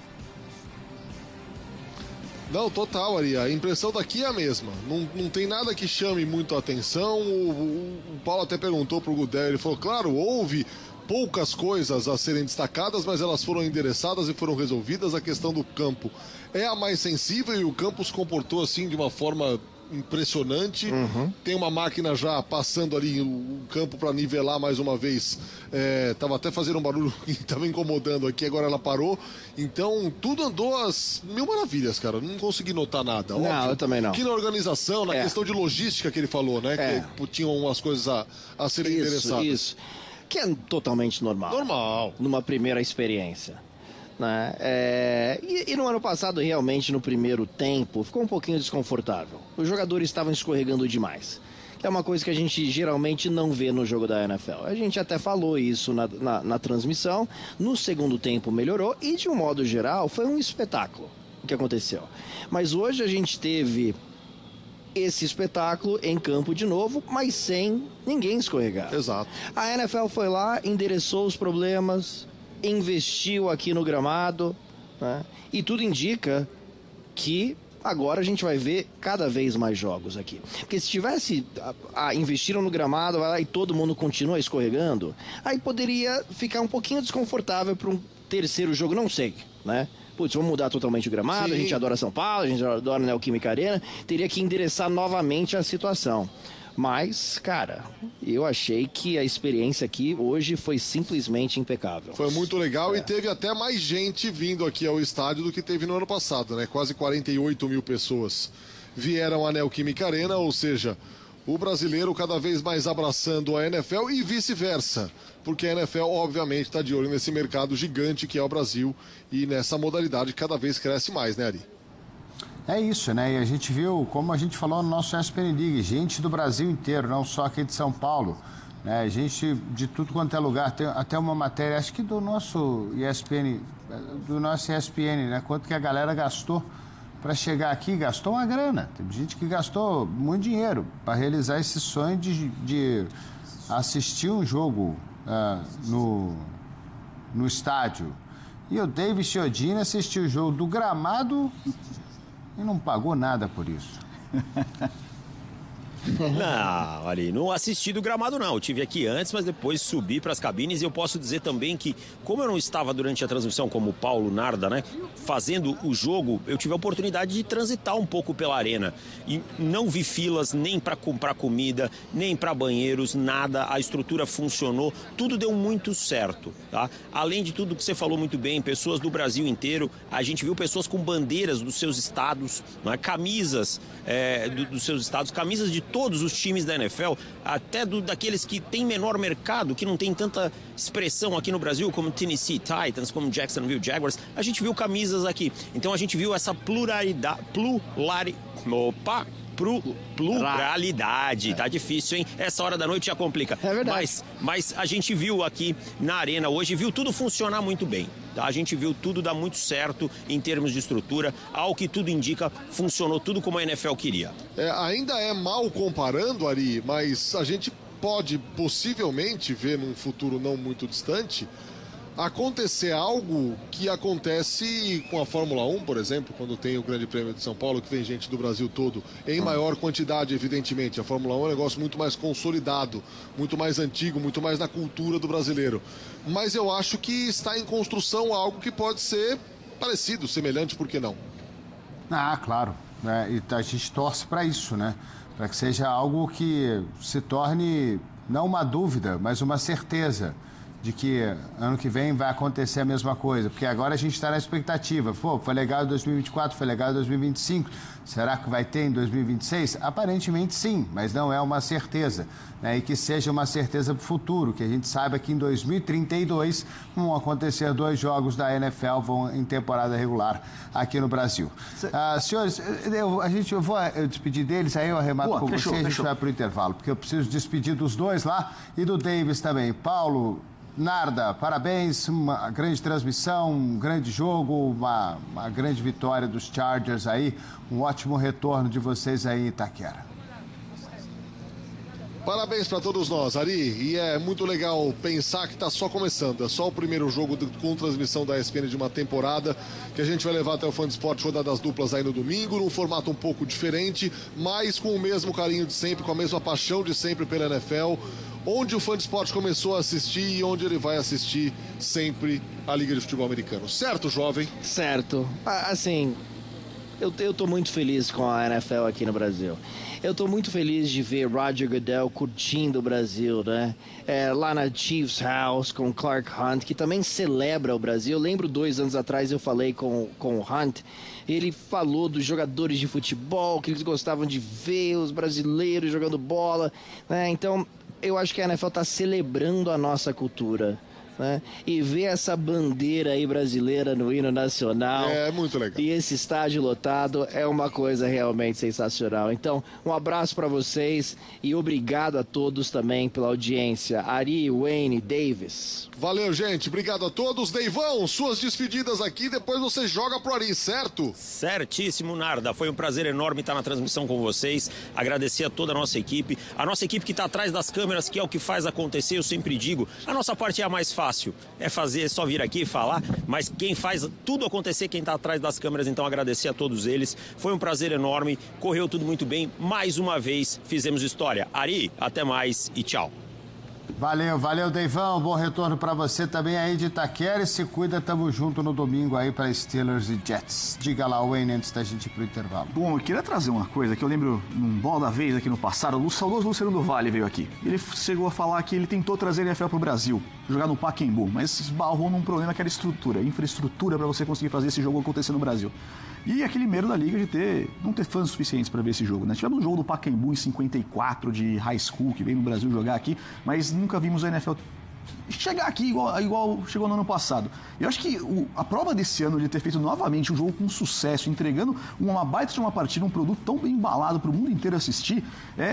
Não, total, Ari. A impressão daqui é a mesma. Não tem nada que chame muito a atenção. O Paulo até perguntou pro Goodell, ele falou, claro, houve poucas coisas a serem destacadas, mas elas foram endereçadas e foram resolvidas. A questão do campo é a mais sensível e o campo se comportou assim de uma forma impressionante. Tem uma máquina já passando ali o campo para nivelar mais uma vez. Tava até fazendo um barulho que estava incomodando aqui, agora ela parou. Então tudo andou às mil maravilhas, cara. Não consegui notar nada. Não, óbvio, eu também não. Que na organização, na questão de logística que ele falou, né? Que tinham umas coisas a serem endereçadas. Isso. Que é totalmente normal. Normal. Numa primeira experiência. Né? E no ano passado, realmente, no primeiro tempo, ficou um pouquinho desconfortável. Os jogadores estavam escorregando demais. Que é uma coisa que a gente geralmente não vê no jogo da NFL. A gente até falou isso na transmissão. No segundo tempo melhorou e, de um modo geral, foi um espetáculo o que aconteceu. Mas hoje a gente teve esse espetáculo em campo de novo, mas sem ninguém escorregar. Exato. A NFL foi lá, endereçou os problemas, investiu aqui no gramado, né? E tudo indica que agora a gente vai ver cada vez mais jogos aqui. Porque se tivesse investiram no gramado, vai lá e todo mundo continua escorregando, aí poderia ficar um pouquinho desconfortável para um terceiro jogo, não sei, né? Putz, vamos mudar totalmente o gramado. Sim. A gente adora São Paulo, a gente adora a Neoquímica Arena, teria que endereçar novamente a situação. Mas, cara, eu achei que a experiência aqui hoje foi simplesmente impecável. Foi muito legal e teve até mais gente vindo aqui ao estádio do que teve no ano passado, né? Quase 48 mil pessoas vieram à Neoquímica Arena, ou seja, o brasileiro cada vez mais abraçando a NFL e vice-versa, porque a NFL obviamente está de olho nesse mercado gigante que é o Brasil e nessa modalidade cada vez cresce mais, né, Ari? É isso, né? E a gente viu, como a gente falou no nosso ESPN League, gente do Brasil inteiro, não só aqui de São Paulo, né? Gente de tudo quanto é lugar. Tem até uma matéria, acho que do nosso ESPN, né? Quanto que a galera gastou para chegar aqui, gastou uma grana. Tem gente que gastou muito dinheiro para realizar esse sonho de assistir um jogo no estádio. E o David Chiodini assistiu o jogo do gramado e não pagou nada por isso. Não, Ari, não assisti do gramado não, eu tive aqui antes, mas depois subi para as cabines e eu posso dizer também que, como eu não estava durante a transmissão, como o Paulo Narda, né, fazendo o jogo, eu tive a oportunidade de transitar um pouco pela arena e não vi filas nem para comprar comida, nem para banheiros, nada, a estrutura funcionou, tudo deu muito certo, tá? Além de tudo que você falou muito bem, pessoas do Brasil inteiro, a gente viu pessoas com bandeiras dos seus estados, né, camisas dos seus estados, camisas de todos os times da NFL, até daqueles que têm menor mercado, que não tem tanta expressão aqui no Brasil, como Tennessee Titans, como Jacksonville Jaguars, a gente viu camisas aqui. Então a gente viu essa pluralidade, tá difícil, hein? Essa hora da noite já complica. É verdade. Mas a gente viu aqui na arena hoje, viu tudo funcionar muito bem. Tá? A gente viu tudo dar muito certo em termos de estrutura. Ao que tudo indica, funcionou tudo como a NFL queria. Ainda é mal comparando, Ari, mas a gente pode possivelmente ver num futuro não muito distante acontecer algo que acontece com a Fórmula 1, por exemplo, quando tem o Grande Prêmio de São Paulo, que vem gente do Brasil todo, em maior quantidade, evidentemente. A Fórmula 1 é um negócio muito mais consolidado, muito mais antigo, muito mais na cultura do brasileiro. Mas eu acho que está em construção algo que pode ser parecido, semelhante, por que não? Ah, claro. E a gente torce para isso, né? Para que seja algo que se torne não uma dúvida, mas uma certeza de que ano que vem vai acontecer a mesma coisa, porque agora a gente está na expectativa. Pô, foi legal em 2024, foi legal em 2025, será que vai ter em 2026? Aparentemente sim, mas não é uma certeza, né? E que seja uma certeza para o futuro, que a gente saiba que em 2032 vão acontecer 2 jogos da NFL em temporada regular aqui no Brasil. Senhores, eu vou despedir deles, aí eu arremato com você, a gente vai para o intervalo, porque eu preciso despedir dos dois lá e do Davis também. Paulo Narda, parabéns, uma grande transmissão, um grande jogo, uma grande vitória dos Chargers aí, um ótimo retorno de vocês aí em Itaquera. Parabéns para todos nós, Ari, e é muito legal pensar que está só começando, é só o primeiro jogo com transmissão da ESPN de uma temporada que a gente vai levar até o Fã de Esporte Rodadas Duplas aí no domingo, num formato um pouco diferente, mas com o mesmo carinho de sempre, com a mesma paixão de sempre pela NFL, onde o Fã de Esporte começou a assistir e onde ele vai assistir sempre a Liga de Futebol Americano. Certo, jovem? Certo. Assim, eu tô muito feliz com a NFL aqui no Brasil. Eu tô muito feliz de ver Roger Goodell curtindo o Brasil, né? Lá na Chiefs House com Clark Hunt, que também celebra o Brasil. Eu lembro 2 anos atrás eu falei com o Hunt, ele falou dos jogadores de futebol, que eles gostavam de ver os brasileiros jogando bola, né? Então, eu acho que a NFL está celebrando a nossa cultura, né? E ver essa bandeira aí brasileira no hino nacional. É muito legal. E esse estádio lotado é uma coisa realmente sensacional. Então, um abraço para vocês e obrigado a todos também pela audiência. Ari, Wayne, Davis. Valeu, gente. Obrigado a todos. Deivão, suas despedidas aqui, depois você joga pro Ari, certo? Certíssimo, Narda. Foi um prazer enorme estar na transmissão com vocês. Agradecer a toda a nossa equipe que está atrás das câmeras, que é o que faz acontecer. Eu sempre digo, a nossa parte é a mais fácil. É fazer, é só vir aqui e falar, mas quem faz tudo acontecer, quem está atrás das câmeras, então agradecer a todos eles. Foi um prazer enorme, correu tudo muito bem. Mais uma vez, fizemos história. Ari, até mais e tchau. Valeu, Deivão. Bom retorno para você também aí de Itaquera. E se cuida, tamo junto no domingo aí para Steelers e Jets. Diga lá, Wayne, antes da gente ir pro intervalo. Bom, eu queria trazer uma coisa que eu lembro num Bola da Vez aqui no passado. O saudoso Luciano do Vale veio aqui. Ele chegou a falar que ele tentou trazer a NFL pro Brasil, jogar no Pacaembu, mas esbarrou num problema que era infraestrutura para você conseguir fazer esse jogo acontecer no Brasil. E aquele medo da liga de não ter fãs suficientes para ver esse jogo, né? Tivemos um jogo do Pacaembu em 54 de high school, que veio no Brasil jogar aqui, mas nunca vimos a NFL chegar aqui igual chegou no ano passado. Eu acho que a prova desse ano de ter feito novamente um jogo com sucesso, entregando uma baita de uma partida, um produto tão bem embalado para o mundo inteiro assistir,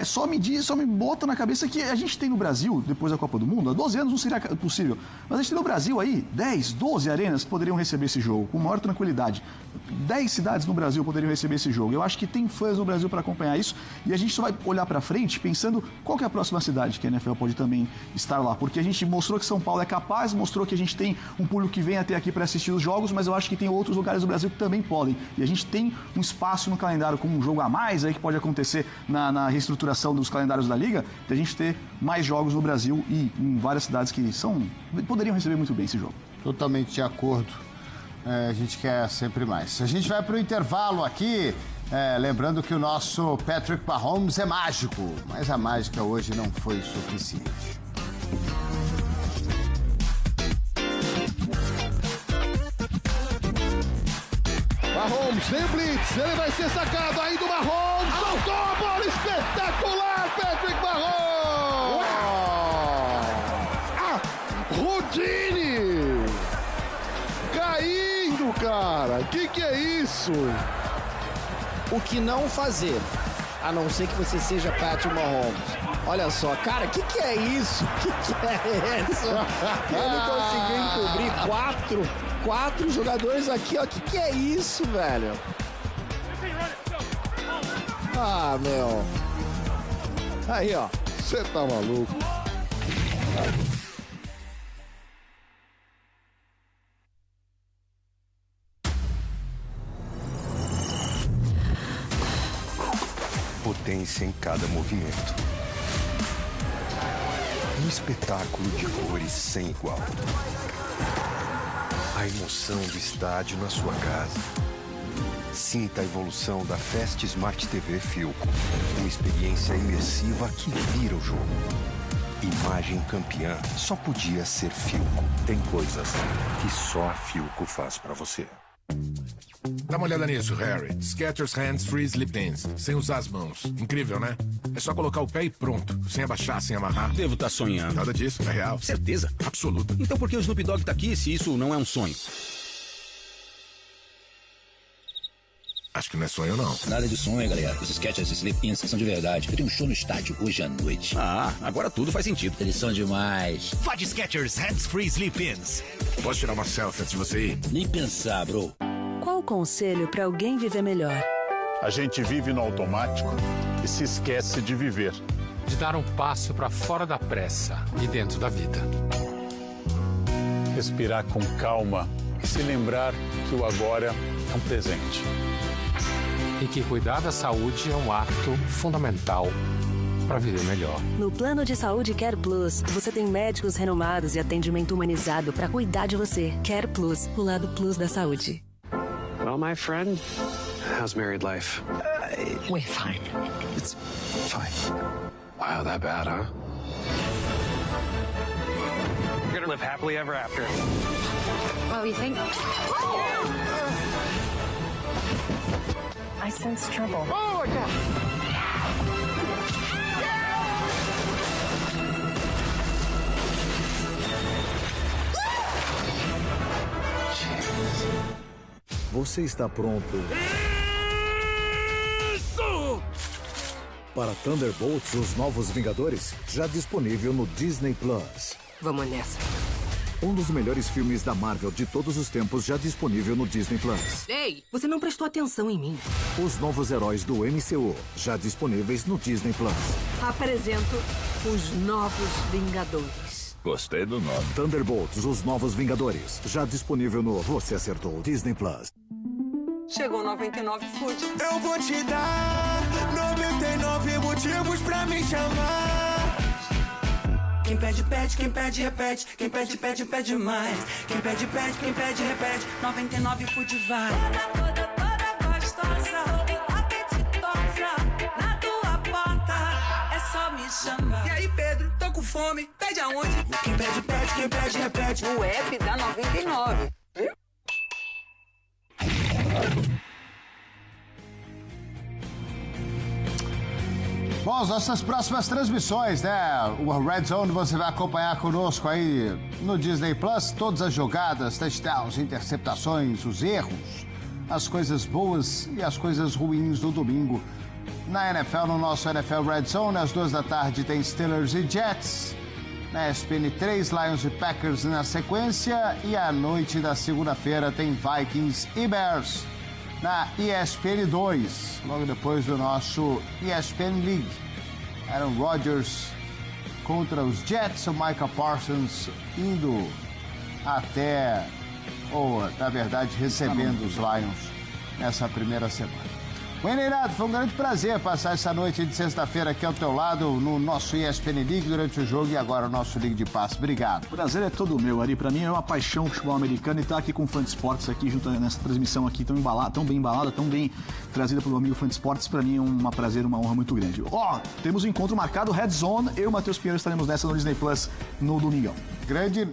só me bota na cabeça que a gente tem no Brasil, depois da Copa do Mundo, há 12 anos não seria possível, mas a gente tem no Brasil aí 10, 12 arenas que poderiam receber esse jogo com maior tranquilidade. 10 cidades no Brasil poderiam receber esse jogo. Eu acho que tem fãs no Brasil para acompanhar isso e a gente só vai olhar para frente pensando qual que é a próxima cidade que a NFL pode também estar lá, porque a gente mostrou que São Paulo é capaz, mostrou que a gente tem um público que vem até aqui para assistir os jogos, mas eu acho que tem outros lugares do Brasil que também podem. E a gente tem um espaço no calendário com um jogo a mais aí que pode acontecer na reestruturação dos calendários da Liga, de a gente ter mais jogos no Brasil e em várias cidades que poderiam receber muito bem esse jogo. Totalmente de acordo. A gente quer sempre mais. A gente vai para o intervalo aqui, lembrando que o nosso Patrick Mahomes é mágico, mas a mágica hoje não foi suficiente. Mahomes, vem o blitz, ele vai ser sacado, ainda o Mahomes, soltou a bola espetacular, Patrick Mahomes! Houdini! Caindo, cara, que é isso? O que não fazer, a não ser que você seja Patrick Mahomes. Olha só, cara, que é isso? Que é isso? Ele conseguiu encobrir quatro jogadores aqui, ó. Que é isso, velho? Ah, meu. Aí, ó. Você tá maluco? Potência em cada movimento. Um espetáculo de cores sem igual. A emoção do estádio na sua casa. Sinta a evolução da Fast Smart TV Philco. Uma experiência imersiva que vira o jogo. Imagem campeã só podia ser Philco. Tem coisas que só a Philco faz pra você. Dá uma olhada nisso, Harry. Skechers Hands Free Slip Ins. Sem usar as mãos. Incrível, né? É só colocar o pé e pronto. Sem abaixar, sem amarrar. Devo estar sonhando. Nada disso, é real. Certeza? Absoluta. Então por que o Snoop Dogg tá aqui se isso não é um sonho? Acho que não é sonho, não. Nada de sonho, galera. Os Skechers Slip Ins são de verdade. Eu tenho um show no estádio hoje à noite. Ah, agora tudo faz sentido. Eles são demais. Vá de Skechers Hands Free Slip Ins. Posso tirar uma selfie antes de você ir? Nem pensar, bro. Qual o conselho para alguém viver melhor? A gente vive no automático e se esquece de viver. De dar um passo para fora da pressa e dentro da vida. Respirar com calma e se lembrar que o agora é um presente. E que cuidar da saúde é um ato fundamental para viver melhor. No Plano de Saúde Care Plus, você tem médicos renomados e atendimento humanizado para cuidar de você. Care Plus, o lado plus da saúde. Well, my friend, how's married life? We're fine. It's fine. Wow, that bad, huh? You're gonna live happily ever after. Oh, you think? I sense trouble. Oh, my God! Você está pronto? Isso! Para Thunderbolts, os Novos Vingadores, já disponível no Disney Plus. Vamos nessa. Um dos melhores filmes da Marvel de todos os tempos, já disponível no Disney Plus. Ei, você não prestou atenção em mim. Os novos heróis do MCU, já disponíveis no Disney Plus. Apresento os Novos Vingadores. Gostei do nome. Thunderbolts, os Novos Vingadores, já disponível no Você Acertou Disney Plus. Chegou 99 Food. Eu vou te dar 99 motivos pra me chamar. Quem pede, pede, quem pede, repete. Quem pede, pede, pede mais. Quem pede, pede, quem pede, repete. 99 Food vai. Toda gostosa, apetitosa. Na tua porta, é só me chamar. E aí, Pedro, tô com fome, pede aonde? Quem pede, pede, quem pede, repete. O app dá 99. Bom, as nossas próximas transmissões, né? O Red Zone você vai acompanhar conosco aí no Disney Plus, todas as jogadas, touchdowns, interceptações, os erros, as coisas boas e as coisas ruins do domingo. Na NFL, no nosso NFL Red Zone, às 2 da tarde tem Steelers e Jets. Na ESPN 3, Lions e Packers na sequência. E à noite da segunda-feira tem Vikings e Bears. Na ESPN 2, logo depois do nosso ESPN League. Aaron Rodgers contra os Jets, o Micah Parsons indo até, ou na verdade recebendo os Lions nessa primeira semana. Wayne Neto, foi um grande prazer passar essa noite de sexta-feira aqui ao teu lado no nosso ESPN League durante o jogo e agora o nosso League de Passe. Obrigado. O prazer é todo meu, Ari. Pra mim é uma paixão o futebol americano e estar aqui com o Fã de Esportes aqui junto nessa transmissão aqui tão bem embalada, tão bem trazida pelo amigo Fã de Esportes. Pra mim é um prazer, uma honra muito grande. Temos um encontro marcado, Red Zone. Eu e o Matheus Pinheiro estaremos nessa no Disney Plus no domingão. Grande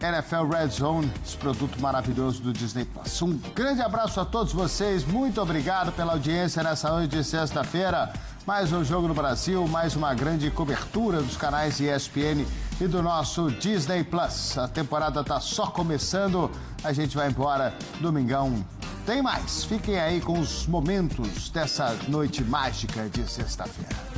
NFL Red Zone, esse produto maravilhoso do Disney Plus. Um grande abraço a todos vocês, muito obrigado pela audiência nessa noite de sexta-feira. Mais um jogo no Brasil, mais uma grande cobertura dos canais ESPN e do nosso Disney Plus. A temporada tá só começando, a gente vai embora domingão. Tem mais, fiquem aí com os momentos dessa noite mágica de sexta-feira.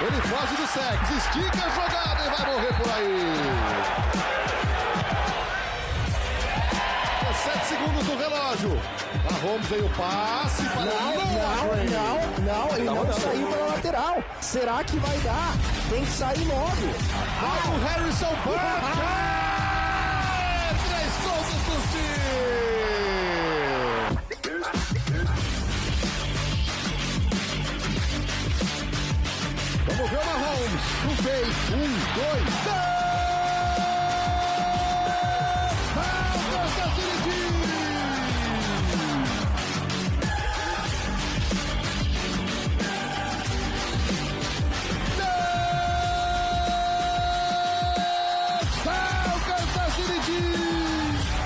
Ele foge do sacks, estica a jogada e vai morrer por aí. 7 segundos no relógio. Mahomes veio o passe para Não, ele não saiu pela lateral. Será que vai dar? Tem que sair logo. Vai o Harrison Butker! 3 pontos por time! Vamos ver o Mahomes. No peito. 1, 2, 3!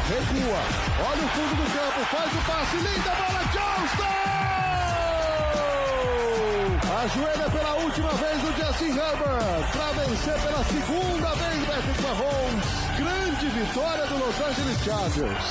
Recua, olha o fundo do campo, faz o passe, linda bola, Johnston! Ajoelha pela última vez o Justin Herbert, para vencer pela segunda vez Patrick Mahomes. Grande vitória do Los Angeles Chargers.